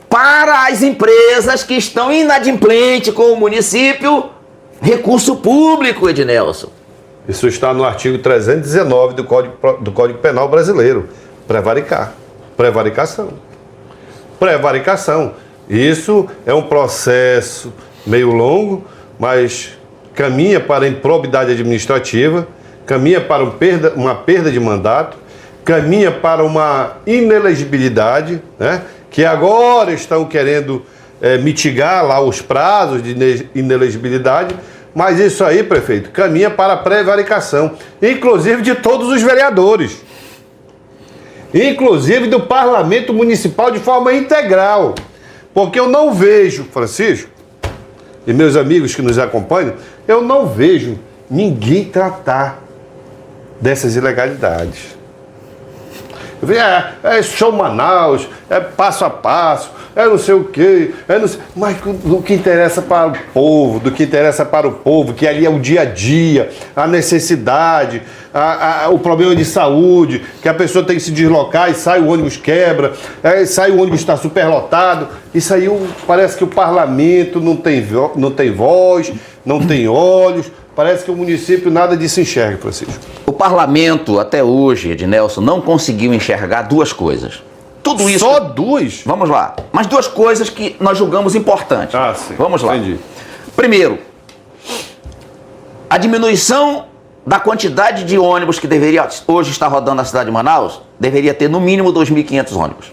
para as empresas que estão inadimplentes com o município recurso público, Ednelson? Isso está no artigo 319 do Código Penal brasileiro. Prevaricação. Isso é um processo meio longo, mas caminha para a improbidade administrativa, caminha para uma perda de mandato, caminha para uma inelegibilidade, né? Que agora estão querendo mitigar lá os prazos de inelegibilidade. Mas isso aí, prefeito, caminha para a prevaricação, inclusive de todos os vereadores, inclusive do parlamento municipal de forma integral. Porque eu não vejo, Francisco, e meus amigos que nos acompanham, eu não vejo ninguém tratar dessas ilegalidades. Eu vejo, é show Manaus, é passo a passo, é não sei o quê, mas do que interessa para o povo, que ali é o dia a dia, a necessidade, o problema de saúde, que a pessoa tem que se deslocar e sai o ônibus quebra, sai o ônibus está superlotado. Isso aí parece que o parlamento não tem voz, não tem olhos, parece que o município nada disso enxerga, Francisco. O parlamento, até hoje, Ednelson, não conseguiu enxergar duas coisas. Tudo isso... Só duas? Vamos lá. Mas duas coisas que nós julgamos importantes. Ah, sim. Vamos lá. Entendi. Primeiro, a diminuição da quantidade de ônibus que deveria hoje estar rodando na cidade de Manaus, deveria ter no mínimo 2.500 ônibus.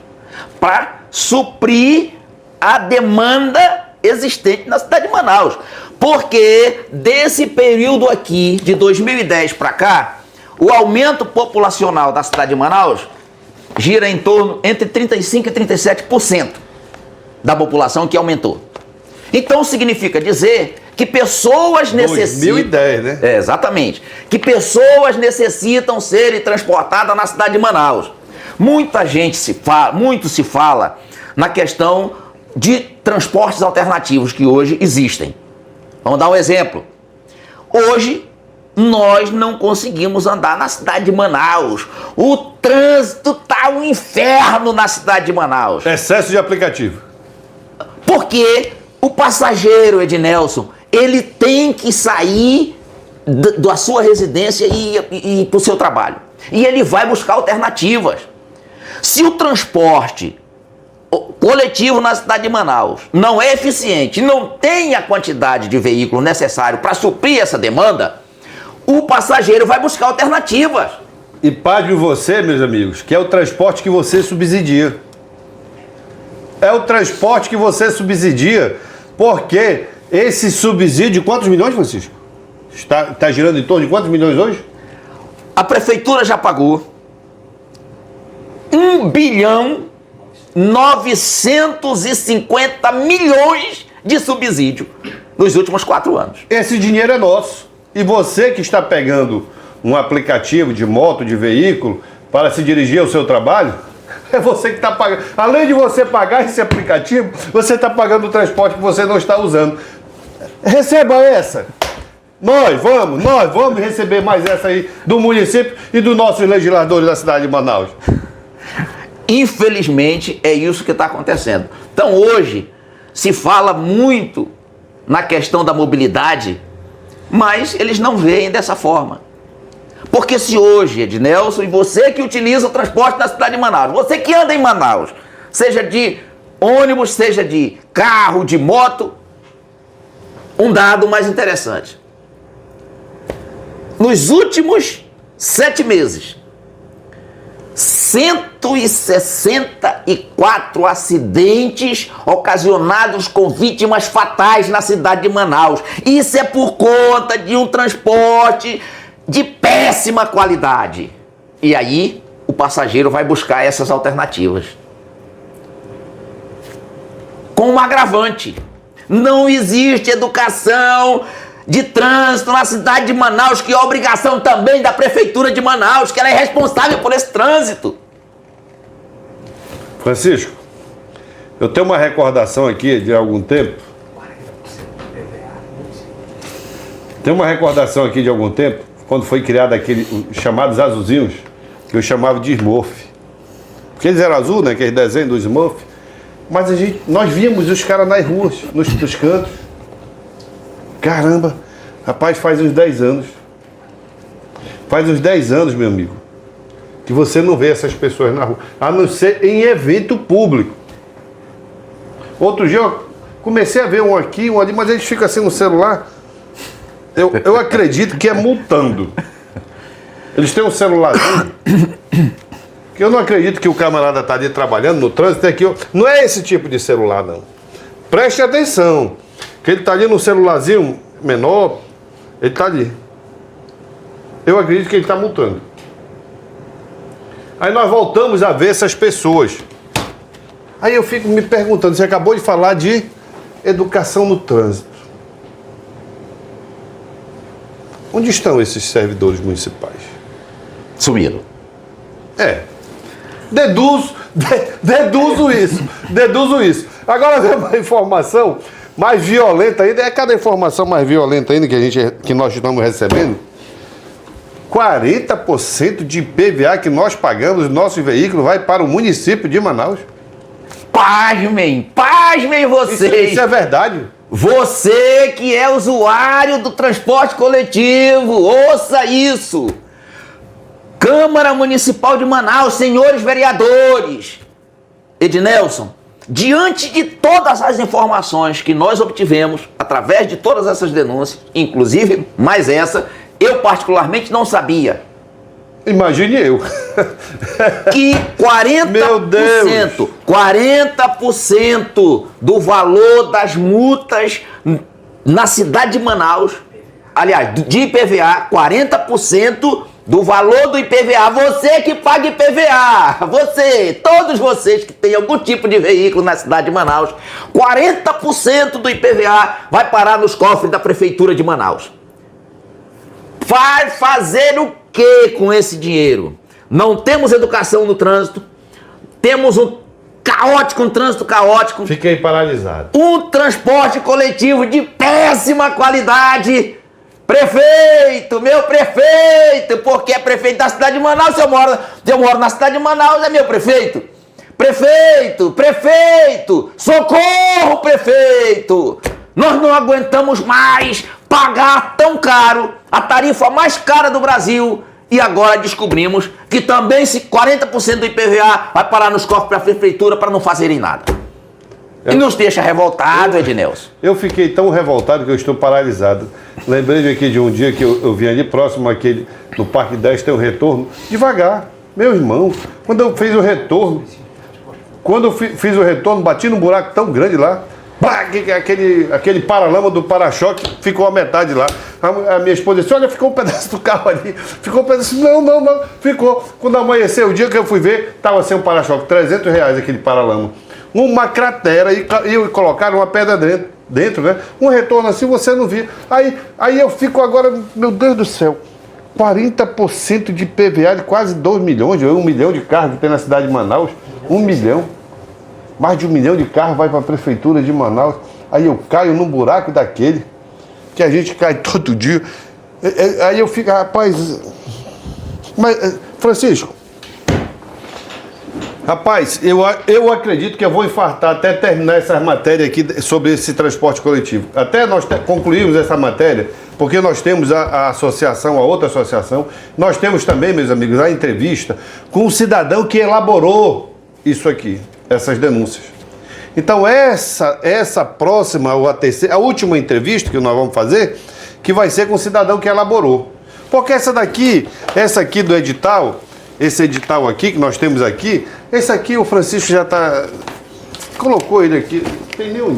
Para suprir a demanda existente na cidade de Manaus. Porque desse período aqui, de 2010 para cá, o aumento populacional da cidade de Manaus gira em torno entre 35% e 37% da população que aumentou. Então significa dizer que pessoas necessitam... 2010, né? Exatamente. Que pessoas necessitam serem transportadas na cidade de Manaus. Muito se fala na questão de transportes alternativos que hoje existem. Vamos dar um exemplo. Hoje, nós não conseguimos andar na cidade de Manaus. O trânsito tá um inferno na cidade de Manaus. Excesso de aplicativo. Porque o passageiro, Ednelson, ele tem que sair da sua residência e para o seu trabalho. E ele vai buscar alternativas. Se o transporte coletivo na cidade de Manaus não é eficiente, não tem a quantidade de veículos necessário para suprir essa demanda, o passageiro vai buscar alternativas. E pague você, meus amigos, que é o transporte que você subsidia. É o transporte que você subsidia, porque esse subsídio, quantos milhões, Francisco? Está girando em torno de quantos milhões hoje? A prefeitura já pagou 1,950 bilhão de subsídio nos últimos 4 anos. Esse dinheiro é nosso. E você que está pegando um aplicativo de moto, de veículo, para se dirigir ao seu trabalho, é você que está pagando. Além de você pagar esse aplicativo, você está pagando o transporte que você não está usando. Receba essa. Nós vamos receber mais essa aí do município e dos nossos legisladores da cidade de Manaus. Infelizmente, é isso que está acontecendo. Então, hoje, se fala muito na questão da mobilidade, mas eles não veem dessa forma. Porque se hoje, Ednelson, e você que utiliza o transporte na cidade de Manaus, você que anda em Manaus, seja de ônibus, seja de carro, de moto, um dado mais interessante. Nos últimos 7 meses, 164 acidentes ocasionados com vítimas fatais na cidade de Manaus. Isso é por conta de um transporte de péssima qualidade. E aí, o passageiro vai buscar essas alternativas. Com um agravante. Não existe educação de trânsito na cidade de Manaus, que é obrigação também da prefeitura de Manaus, que ela é responsável por esse trânsito. Francisco, eu tenho uma recordação aqui de algum tempo. Tem uma recordação aqui de algum tempo, quando foi criado aquele chamados azulzinhos, que eu chamava de Smurf. Porque eles eram azul, né? Aquele desenho do Smurf. Mas nós víamos os caras nas ruas, nos cantos. Caramba, rapaz, faz uns 10 anos. Faz uns 10 anos, meu amigo, que você não vê essas pessoas na rua, a não ser em evento público. Outro dia eu comecei a ver um aqui, um ali, mas eles ficam assim no celular. Eu acredito que é multando. Eles têm um celularzinho, que eu não acredito que o camarada está ali trabalhando no trânsito. Aqui, não é esse tipo de celular, não. Preste atenção. Que ele está ali no celularzinho menor, ele está ali. Eu acredito que ele está multando. Aí nós voltamos a ver essas pessoas. Aí eu fico me perguntando, você acabou de falar de educação no trânsito. Onde estão esses servidores municipais? Sumiram. Deduzo isso. Agora vem uma informação mais violenta ainda, é cada informação mais violenta ainda que nós estamos recebendo. 40% de IPVA que nós pagamos, nosso veículo vai para o município de Manaus. Pasmem vocês. Isso é verdade? Você que é usuário do transporte coletivo, ouça isso. Câmara Municipal de Manaus, senhores vereadores. Ednelson, diante de todas as informações que nós obtivemos, através de todas essas denúncias, inclusive mais essa, eu particularmente não sabia. Imagine eu. Que 40% do valor das multas na cidade de Manaus, aliás, de IPVA, 40% do valor do IPVA, você que paga IPVA, todos vocês que têm algum tipo de veículo na cidade de Manaus, 40% do IPVA vai parar nos cofres da prefeitura de Manaus. Vai fazer o que com esse dinheiro? Não temos educação no trânsito, temos um trânsito caótico. Fiquei paralisado. Um transporte coletivo de péssima qualidade. Prefeito, meu prefeito, porque é prefeito da cidade de Manaus, eu moro na cidade de Manaus, é meu prefeito. Prefeito, socorro, prefeito. Nós não aguentamos mais pagar tão caro, a tarifa mais cara do Brasil, e agora descobrimos que também 40% do IPVA vai parar nos cofres da prefeitura para não fazerem nada. E nos deixa revoltado, Ednelson. Eu fiquei tão revoltado que eu estou paralisado. Lembrei aqui de um dia que eu vim ali próximo àquele, no Parque 10 tem um retorno, devagar. Meu irmão, quando eu fiz o retorno, bati num buraco tão grande lá, aquele paralama do para-choque ficou a metade lá. A minha esposa disse, olha, ficou um pedaço do carro ali. Ficou um pedaço, não, ficou. Quando amanheceu o dia que eu fui ver, estava sem um para-choque, R$300 aquele paralama. Uma cratera e colocaram uma pedra dentro, né? Um retorno assim você não via. Aí eu fico agora, meu Deus do céu, 40% de PVA de quase 2 milhões, 1 milhão de carros que tem na cidade de Manaus, 1 milhão. Mais de 1 milhão de carros vai para a prefeitura de Manaus. Aí eu caio num buraco daquele, que a gente cai todo dia. Aí eu fico, rapaz... Mas, Francisco, rapaz, eu acredito que eu vou infartar até terminar essa matéria aqui sobre esse transporte coletivo. Até nós concluirmos essa matéria, porque nós temos a associação, a outra associação, nós temos também, meus amigos, a entrevista com um cidadão que elaborou isso aqui, essas denúncias. Então essa próxima, ou a última entrevista que nós vamos fazer, que vai ser com o cidadão que elaborou. Porque essa aqui do edital, esse edital aqui que nós temos aqui, esse aqui o Francisco já colocou ele aqui, não tem nem um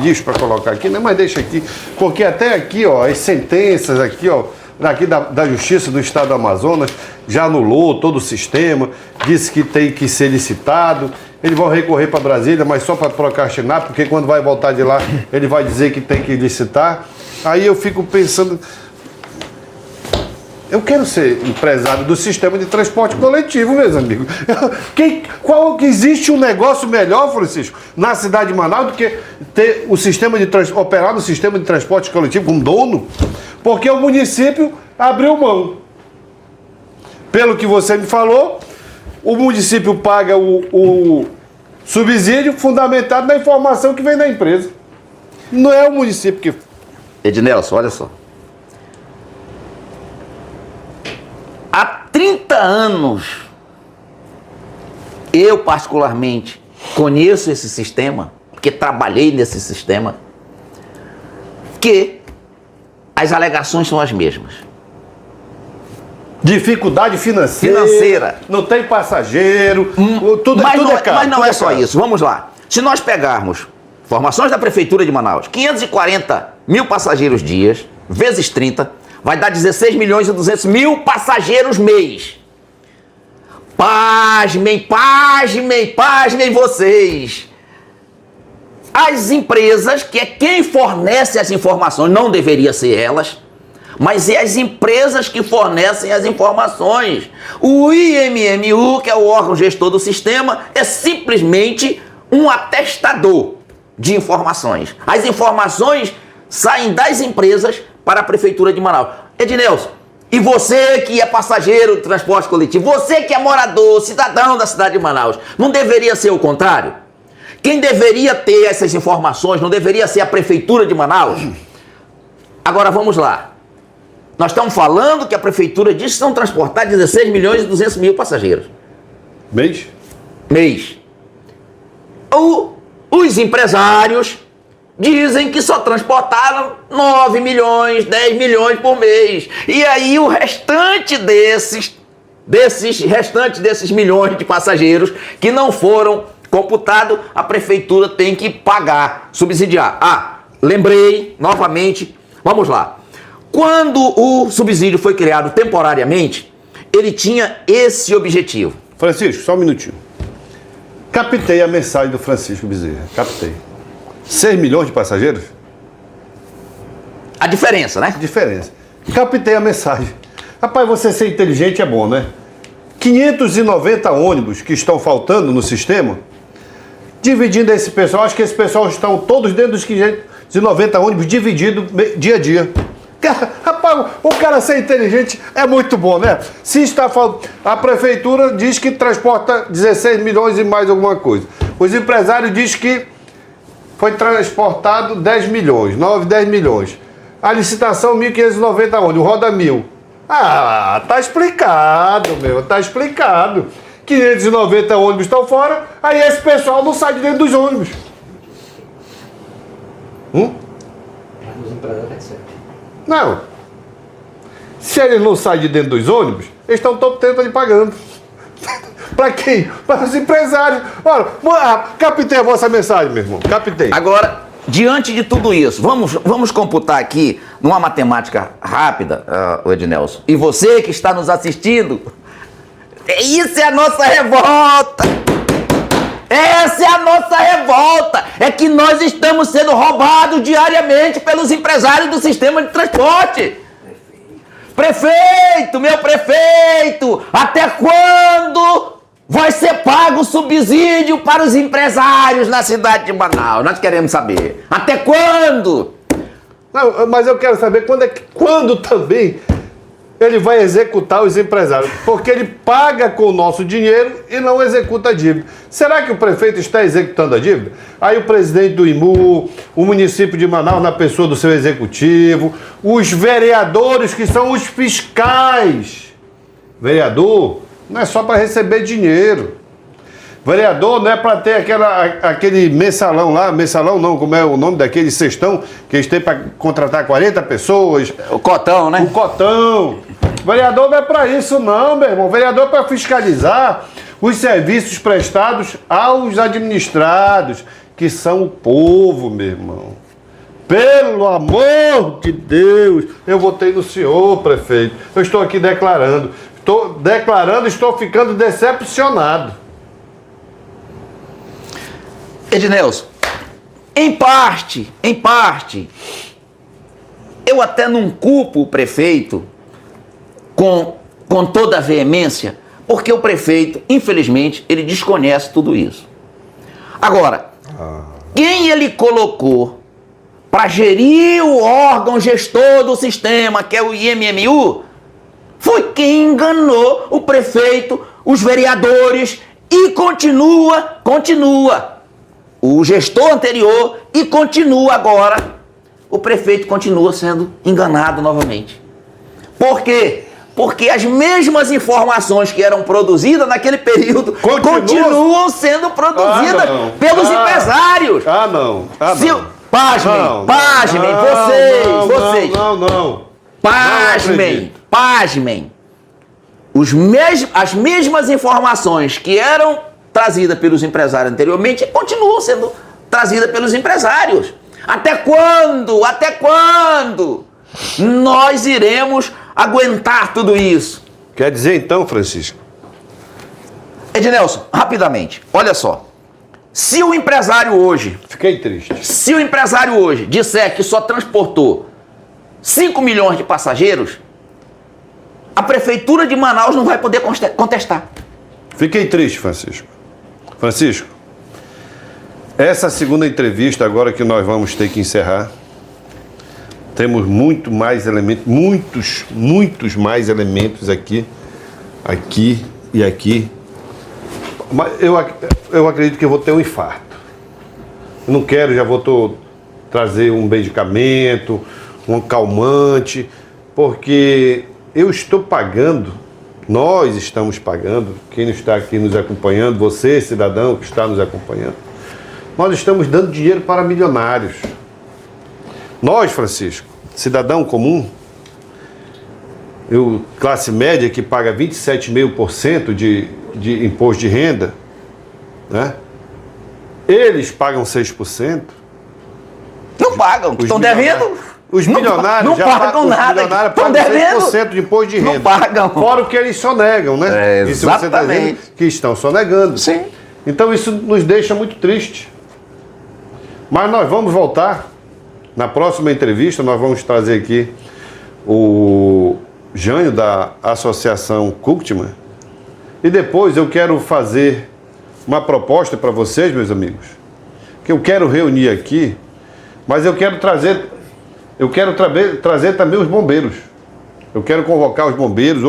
lixo para colocar aqui, né? Mas deixa aqui, porque até aqui, ó, as sentenças aqui, ó, daqui da Justiça do Estado do Amazonas, já anulou todo o sistema, disse que tem que ser licitado, eles vão recorrer para Brasília, mas só para procrastinar, porque quando vai voltar de lá, ele vai dizer que tem que licitar. Aí eu fico pensando... Eu quero ser empresário do sistema de transporte coletivo, meus amigos. Qual que existe um negócio melhor, Francisco, na cidade de Manaus do que ter o sistema operar no sistema de transporte coletivo como dono? Porque o município abriu mão. Pelo que você me falou, o município paga o subsídio fundamentado na informação que vem da empresa. Não é o município que... Ednelson, olha só. Há 30 anos, eu particularmente conheço esse sistema, porque trabalhei nesse sistema, que as alegações são as mesmas. Dificuldade financeira. Não tem passageiro, tudo é caro. Mas não é só isso, vamos lá. Se nós pegarmos informações da Prefeitura de Manaus, 540 mil passageiros dias, vezes 30, vai dar 16 milhões e 200 mil passageiros mês. Pasmem vocês. As empresas, que é quem fornece as informações, não deveria ser elas, mas é as empresas que fornecem as informações. O IMMU, que é o órgão gestor do sistema, é simplesmente um atestador de informações. As informações saem das empresas para a Prefeitura de Manaus. Ednelson, e você que é passageiro do transporte coletivo, você que é morador, cidadão da cidade de Manaus, não deveria ser o contrário? Quem deveria ter essas informações não deveria ser a Prefeitura de Manaus? Agora vamos lá. Nós estamos falando que a Prefeitura diz que são transportar 16 milhões e 200 mil passageiros. Mês? Mês. Os empresários dizem que só transportaram 9 milhões, 10 milhões por mês. E aí o restante desses milhões de passageiros que não foram computados, a Prefeitura tem que pagar, subsidiar. Lembrei, novamente, vamos lá. Quando o subsídio foi criado temporariamente, ele tinha esse objetivo. Francisco, só um minutinho. Captei a mensagem do Francisco Bezerra, captei. 6 milhões de passageiros? A diferença, né? Diferença. Captei a mensagem. Rapaz, você ser inteligente é bom, né? 590 ônibus que estão faltando no sistema, dividindo esse pessoal, acho que esse pessoal estão todos dentro dos 590 ônibus, dividido dia a dia. Rapaz, o cara ser inteligente é muito bom, né? Se está falando, a prefeitura diz que transporta 16 milhões e mais alguma coisa. Os empresários dizem que foi transportado 10 milhões, 9, 10 milhões. A licitação 1.590 onde? O Roda 1000. Ah, tá explicado, meu, tá explicado. 590 ônibus estão fora, aí esse pessoal não sai de dentro dos ônibus. Não. Se eles não saem de dentro dos ônibus, eles estão todo tempo ali pagando. Para quem? Para os empresários. Olha, captei a vossa mensagem, meu irmão. Captei. Agora, diante de tudo isso, vamos computar aqui, numa matemática rápida, Ednelson, e você que está nos assistindo, isso é a nossa revolta! Essa é a nossa revolta! É que nós estamos sendo roubados diariamente pelos empresários do sistema de transporte! Prefeito, meu prefeito, até quando vai ser pago o subsídio para os empresários na cidade de Manaus? Nós queremos saber. Até quando? Não, mas eu quero saber quando também ele vai executar os empresários. Porque ele paga com o nosso dinheiro e não executa a dívida. Será que o prefeito está executando a dívida? Aí o presidente do IMU, o município de Manaus na pessoa do seu executivo, os vereadores que são os fiscais. Vereador não é só para receber dinheiro. Vereador não é para ter aquele mensalão lá, mensalão não, como é o nome daquele cestão que eles têm para contratar 40 pessoas. O cotão, né? O cotão. Vereador não é para isso não, meu irmão. Vereador é para fiscalizar os serviços prestados aos administrados, que são o povo, meu irmão. Pelo amor de Deus, eu votei no senhor, prefeito. Eu estou aqui declarando. Estou ficando decepcionado. Ednelson, em parte, eu até não culpo o prefeito com toda a veemência, porque o prefeito, infelizmente, ele desconhece tudo isso. Agora, quem ele colocou para gerir o órgão gestor do sistema, que é o IMMU, foi quem enganou o prefeito, os vereadores e continua. O gestor anterior e continua agora. O prefeito continua sendo enganado novamente. Por quê? Porque as mesmas informações que eram produzidas naquele período continuam sendo produzidas pelos empresários. Não. Pasmem, vocês. Não. Pasmem. As mesmas informações que eram trazidas pelos empresários anteriormente continuam sendo trazidas pelos empresários. Até quando nós iremos aguentar tudo isso? Quer dizer então, Francisco? Ednelson, rapidamente, olha só. Se o empresário hoje... Fiquei triste. Se o empresário hoje disser que só transportou 5 milhões de passageiros, a prefeitura de Manaus não vai poder contestar. Fiquei triste, Francisco. Francisco, essa segunda entrevista agora que nós vamos ter que encerrar, temos muito mais elementos, muitos mais elementos aqui e aqui. Mas eu acredito que eu vou ter um infarto. Não quero, já vou trazer um medicamento, um calmante, porque eu estou pagando. Nós estamos pagando, quem está aqui nos acompanhando, você, cidadão que está nos acompanhando, nós estamos dando dinheiro para milionários. Nós, Francisco, cidadão comum, classe média que paga 27,5% de imposto de renda, né? Eles pagam 6%. Não pagam, estão devendo. Os milionários não pagam nada. Estão devendo 6% de imposto de renda. Não pagam. Fora o que eles sonegam, né? Isso você está dizendo que estão sonegando. Sim. Então isso nos deixa muito triste. Mas nós vamos voltar. Na próxima entrevista nós vamos trazer aqui o Jânio da Associação Cultman. E depois eu quero fazer uma proposta para vocês, meus amigos, que eu quero reunir aqui, mas eu quero trazer também os bombeiros. Eu quero convocar os bombeiros,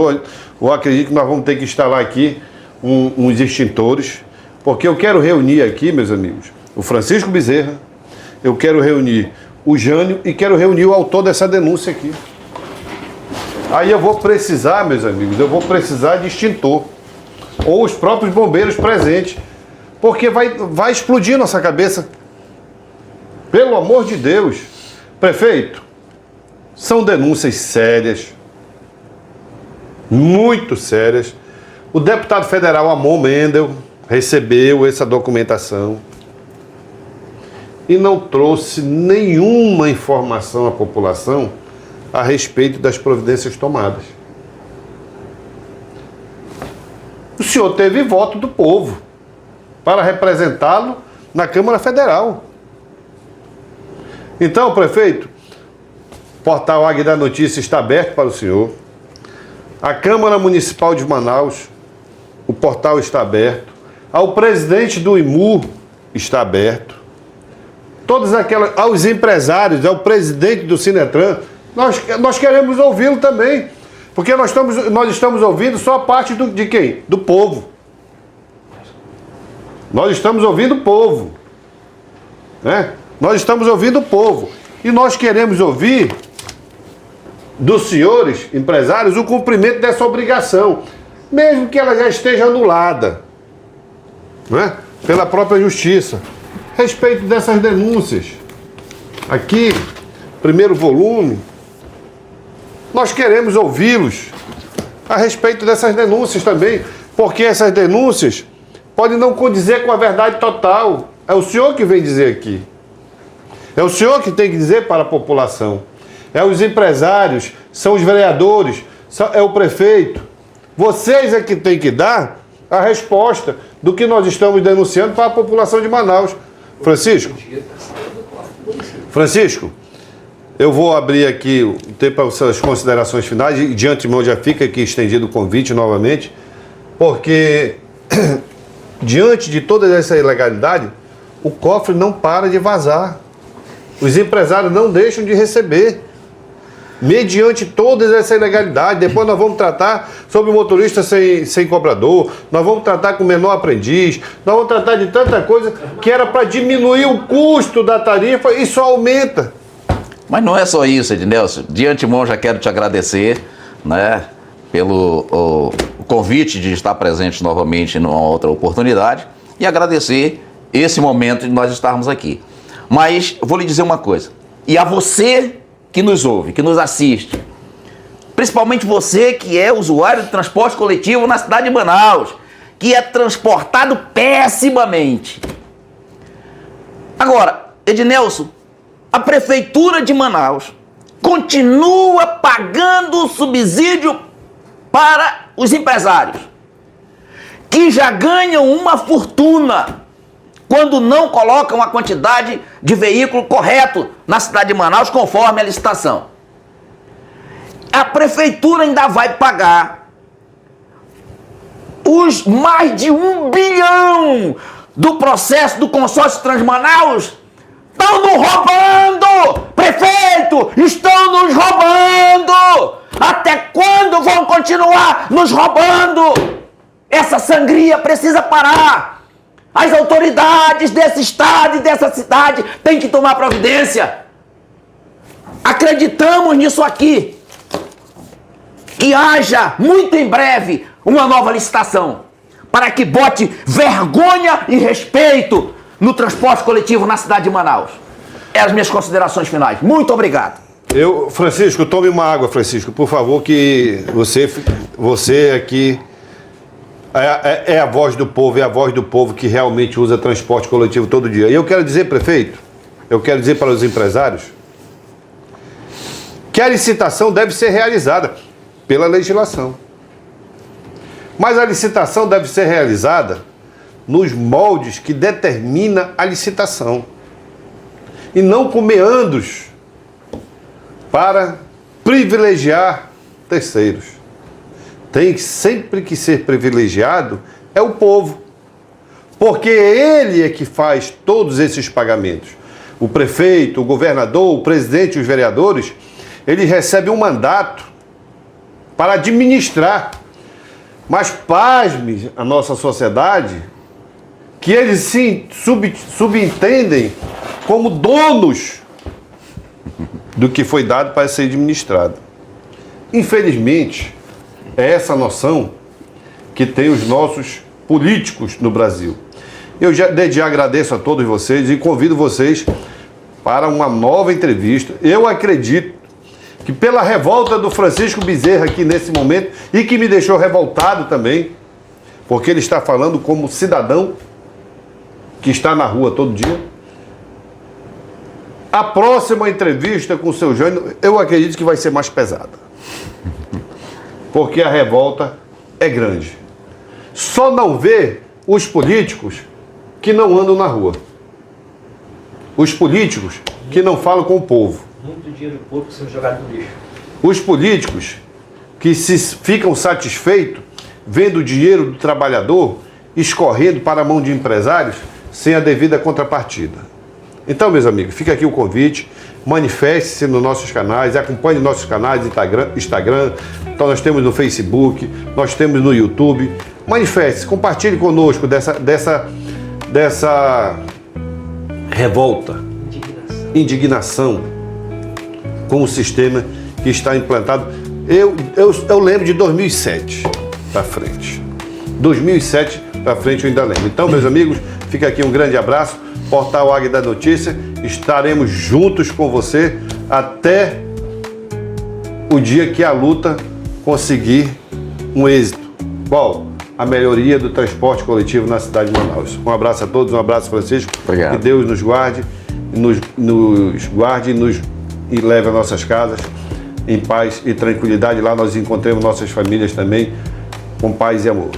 ou acredito que nós vamos ter que instalar aqui uns extintores, porque eu quero reunir aqui, meus amigos, o Francisco Bezerra, eu quero reunir o Jânio, e quero reunir o autor dessa denúncia aqui. Aí eu vou precisar, meus amigos, eu vou precisar de extintor. Ou os próprios bombeiros presentes. Porque vai explodir nossa cabeça. Pelo amor de Deus. Prefeito, são denúncias sérias. Muito sérias. O deputado federal Amon Mendel recebeu essa documentação e não trouxe nenhuma informação à população a respeito das providências tomadas. O senhor teve voto do povo para representá-lo na Câmara Federal. Então, prefeito, o portal Águia da Notícia está aberto para o senhor. A Câmara Municipal de Manaus, o portal está aberto. Ao presidente do IMU está aberto. Aos empresários, ao presidente do Sinetran, nós queremos ouvi-lo também. Porque nós estamos ouvindo só a parte de quem? Do povo. Nós estamos ouvindo o povo. Né? Nós estamos ouvindo o povo. E nós queremos ouvir dos senhores empresários o cumprimento dessa obrigação. Mesmo que ela já esteja anulada. Né? Pela própria justiça. Respeito dessas denúncias. Aqui, primeiro volume. Nós queremos ouvi-los a respeito dessas denúncias também, porque essas denúncias podem não condizer com a verdade total. É o senhor que vem dizer aqui. É o senhor que tem que dizer para a população. É os empresários, são os vereadores, é o prefeito. Vocês é que tem que dar a resposta do que nós estamos denunciando para a população de Manaus. Francisco, eu vou abrir aqui o tempo para as suas considerações finais e de antemão já fica aqui estendido o convite novamente, porque diante de toda essa ilegalidade, o cofre não para de vazar. Os empresários não deixam de receber. Mediante toda essa ilegalidade, depois nós vamos tratar sobre o motorista sem cobrador, nós vamos tratar com o menor aprendiz, nós vamos tratar de tanta coisa que era para diminuir o custo da tarifa e só aumenta. Mas não é só isso, Ednelson. De antemão já quero te agradecer, né, pelo o convite de estar presente novamente numa outra oportunidade e agradecer esse momento de nós estarmos aqui. Mas vou lhe dizer uma coisa, e a você que nos ouve, que nos assiste, principalmente você que é usuário de transporte coletivo na cidade de Manaus, que é transportado pessimamente. Agora, Ednelson, a Prefeitura de Manaus continua pagando subsídio para os empresários, que já ganham uma fortuna quando não colocam a quantidade de veículo correto na cidade de Manaus conforme a licitação. A Prefeitura ainda vai pagar os mais de 1 bilhão do processo do consórcio Transmanaus. Estão nos roubando! Prefeito, estão nos roubando! Até quando vão continuar nos roubando? Essa sangria precisa parar! As autoridades desse estado e dessa cidade têm que tomar providência. Acreditamos nisso aqui. Que haja, muito em breve, uma nova licitação, para que bote vergonha e respeito no transporte coletivo na cidade de Manaus. É as minhas considerações finais. Muito obrigado. Francisco, tome uma água, Francisco, por favor, que você aqui é a voz do povo, é a voz do povo que realmente usa transporte coletivo todo dia. E eu quero dizer, prefeito, eu quero dizer para os empresários que a licitação deve ser realizada pela legislação. Mas a licitação deve ser realizada nos moldes que determina a licitação. E não com meandros para privilegiar terceiros. Tem sempre que ser privilegiado é o povo. Porque ele é que faz todos esses pagamentos. O prefeito, o governador, o presidente e os vereadores, eles recebem um mandato para administrar. Mas pasme a nossa sociedade que eles se subentendem como donos do que foi dado para ser administrado. Infelizmente, é essa noção que tem os nossos políticos no Brasil. Eu desde já agradeço a todos vocês e convido vocês para uma nova entrevista. Eu acredito que pela revolta do Francisco Bezerra aqui nesse momento, e que me deixou revoltado também, porque ele está falando como cidadão que está na rua todo dia. A próxima entrevista com o seu Jânio, eu acredito que vai ser mais pesada. Porque a revolta é grande. Só não vê os políticos que não andam na rua. Os políticos que não falam com o povo. Muito dinheiro público sendo jogado no lixo. Os políticos que ficam satisfeitos vendo o dinheiro do trabalhador escorrendo para a mão de empresários sem a devida contrapartida. Então, meus amigos, fica aqui o convite, manifeste-se nos nossos canais, acompanhe nossos canais Instagram, então nós temos no Facebook, nós temos no YouTube. Manifeste-se, compartilhe conosco dessa revolta, indignação com o sistema que está implantado. Eu lembro de 2007 para frente. 2007 para frente eu ainda lembro. Então, meus amigos, fica aqui um grande abraço. Portal Águia da Notícia, estaremos juntos com você até o dia que a luta conseguir um êxito. Qual? A melhoria do transporte coletivo na cidade de Manaus. Um abraço a todos, um abraço, Francisco. Obrigado. Que Deus nos guarde, e leve a nossas casas em paz e tranquilidade. Lá nós encontremos nossas famílias também com paz e amor.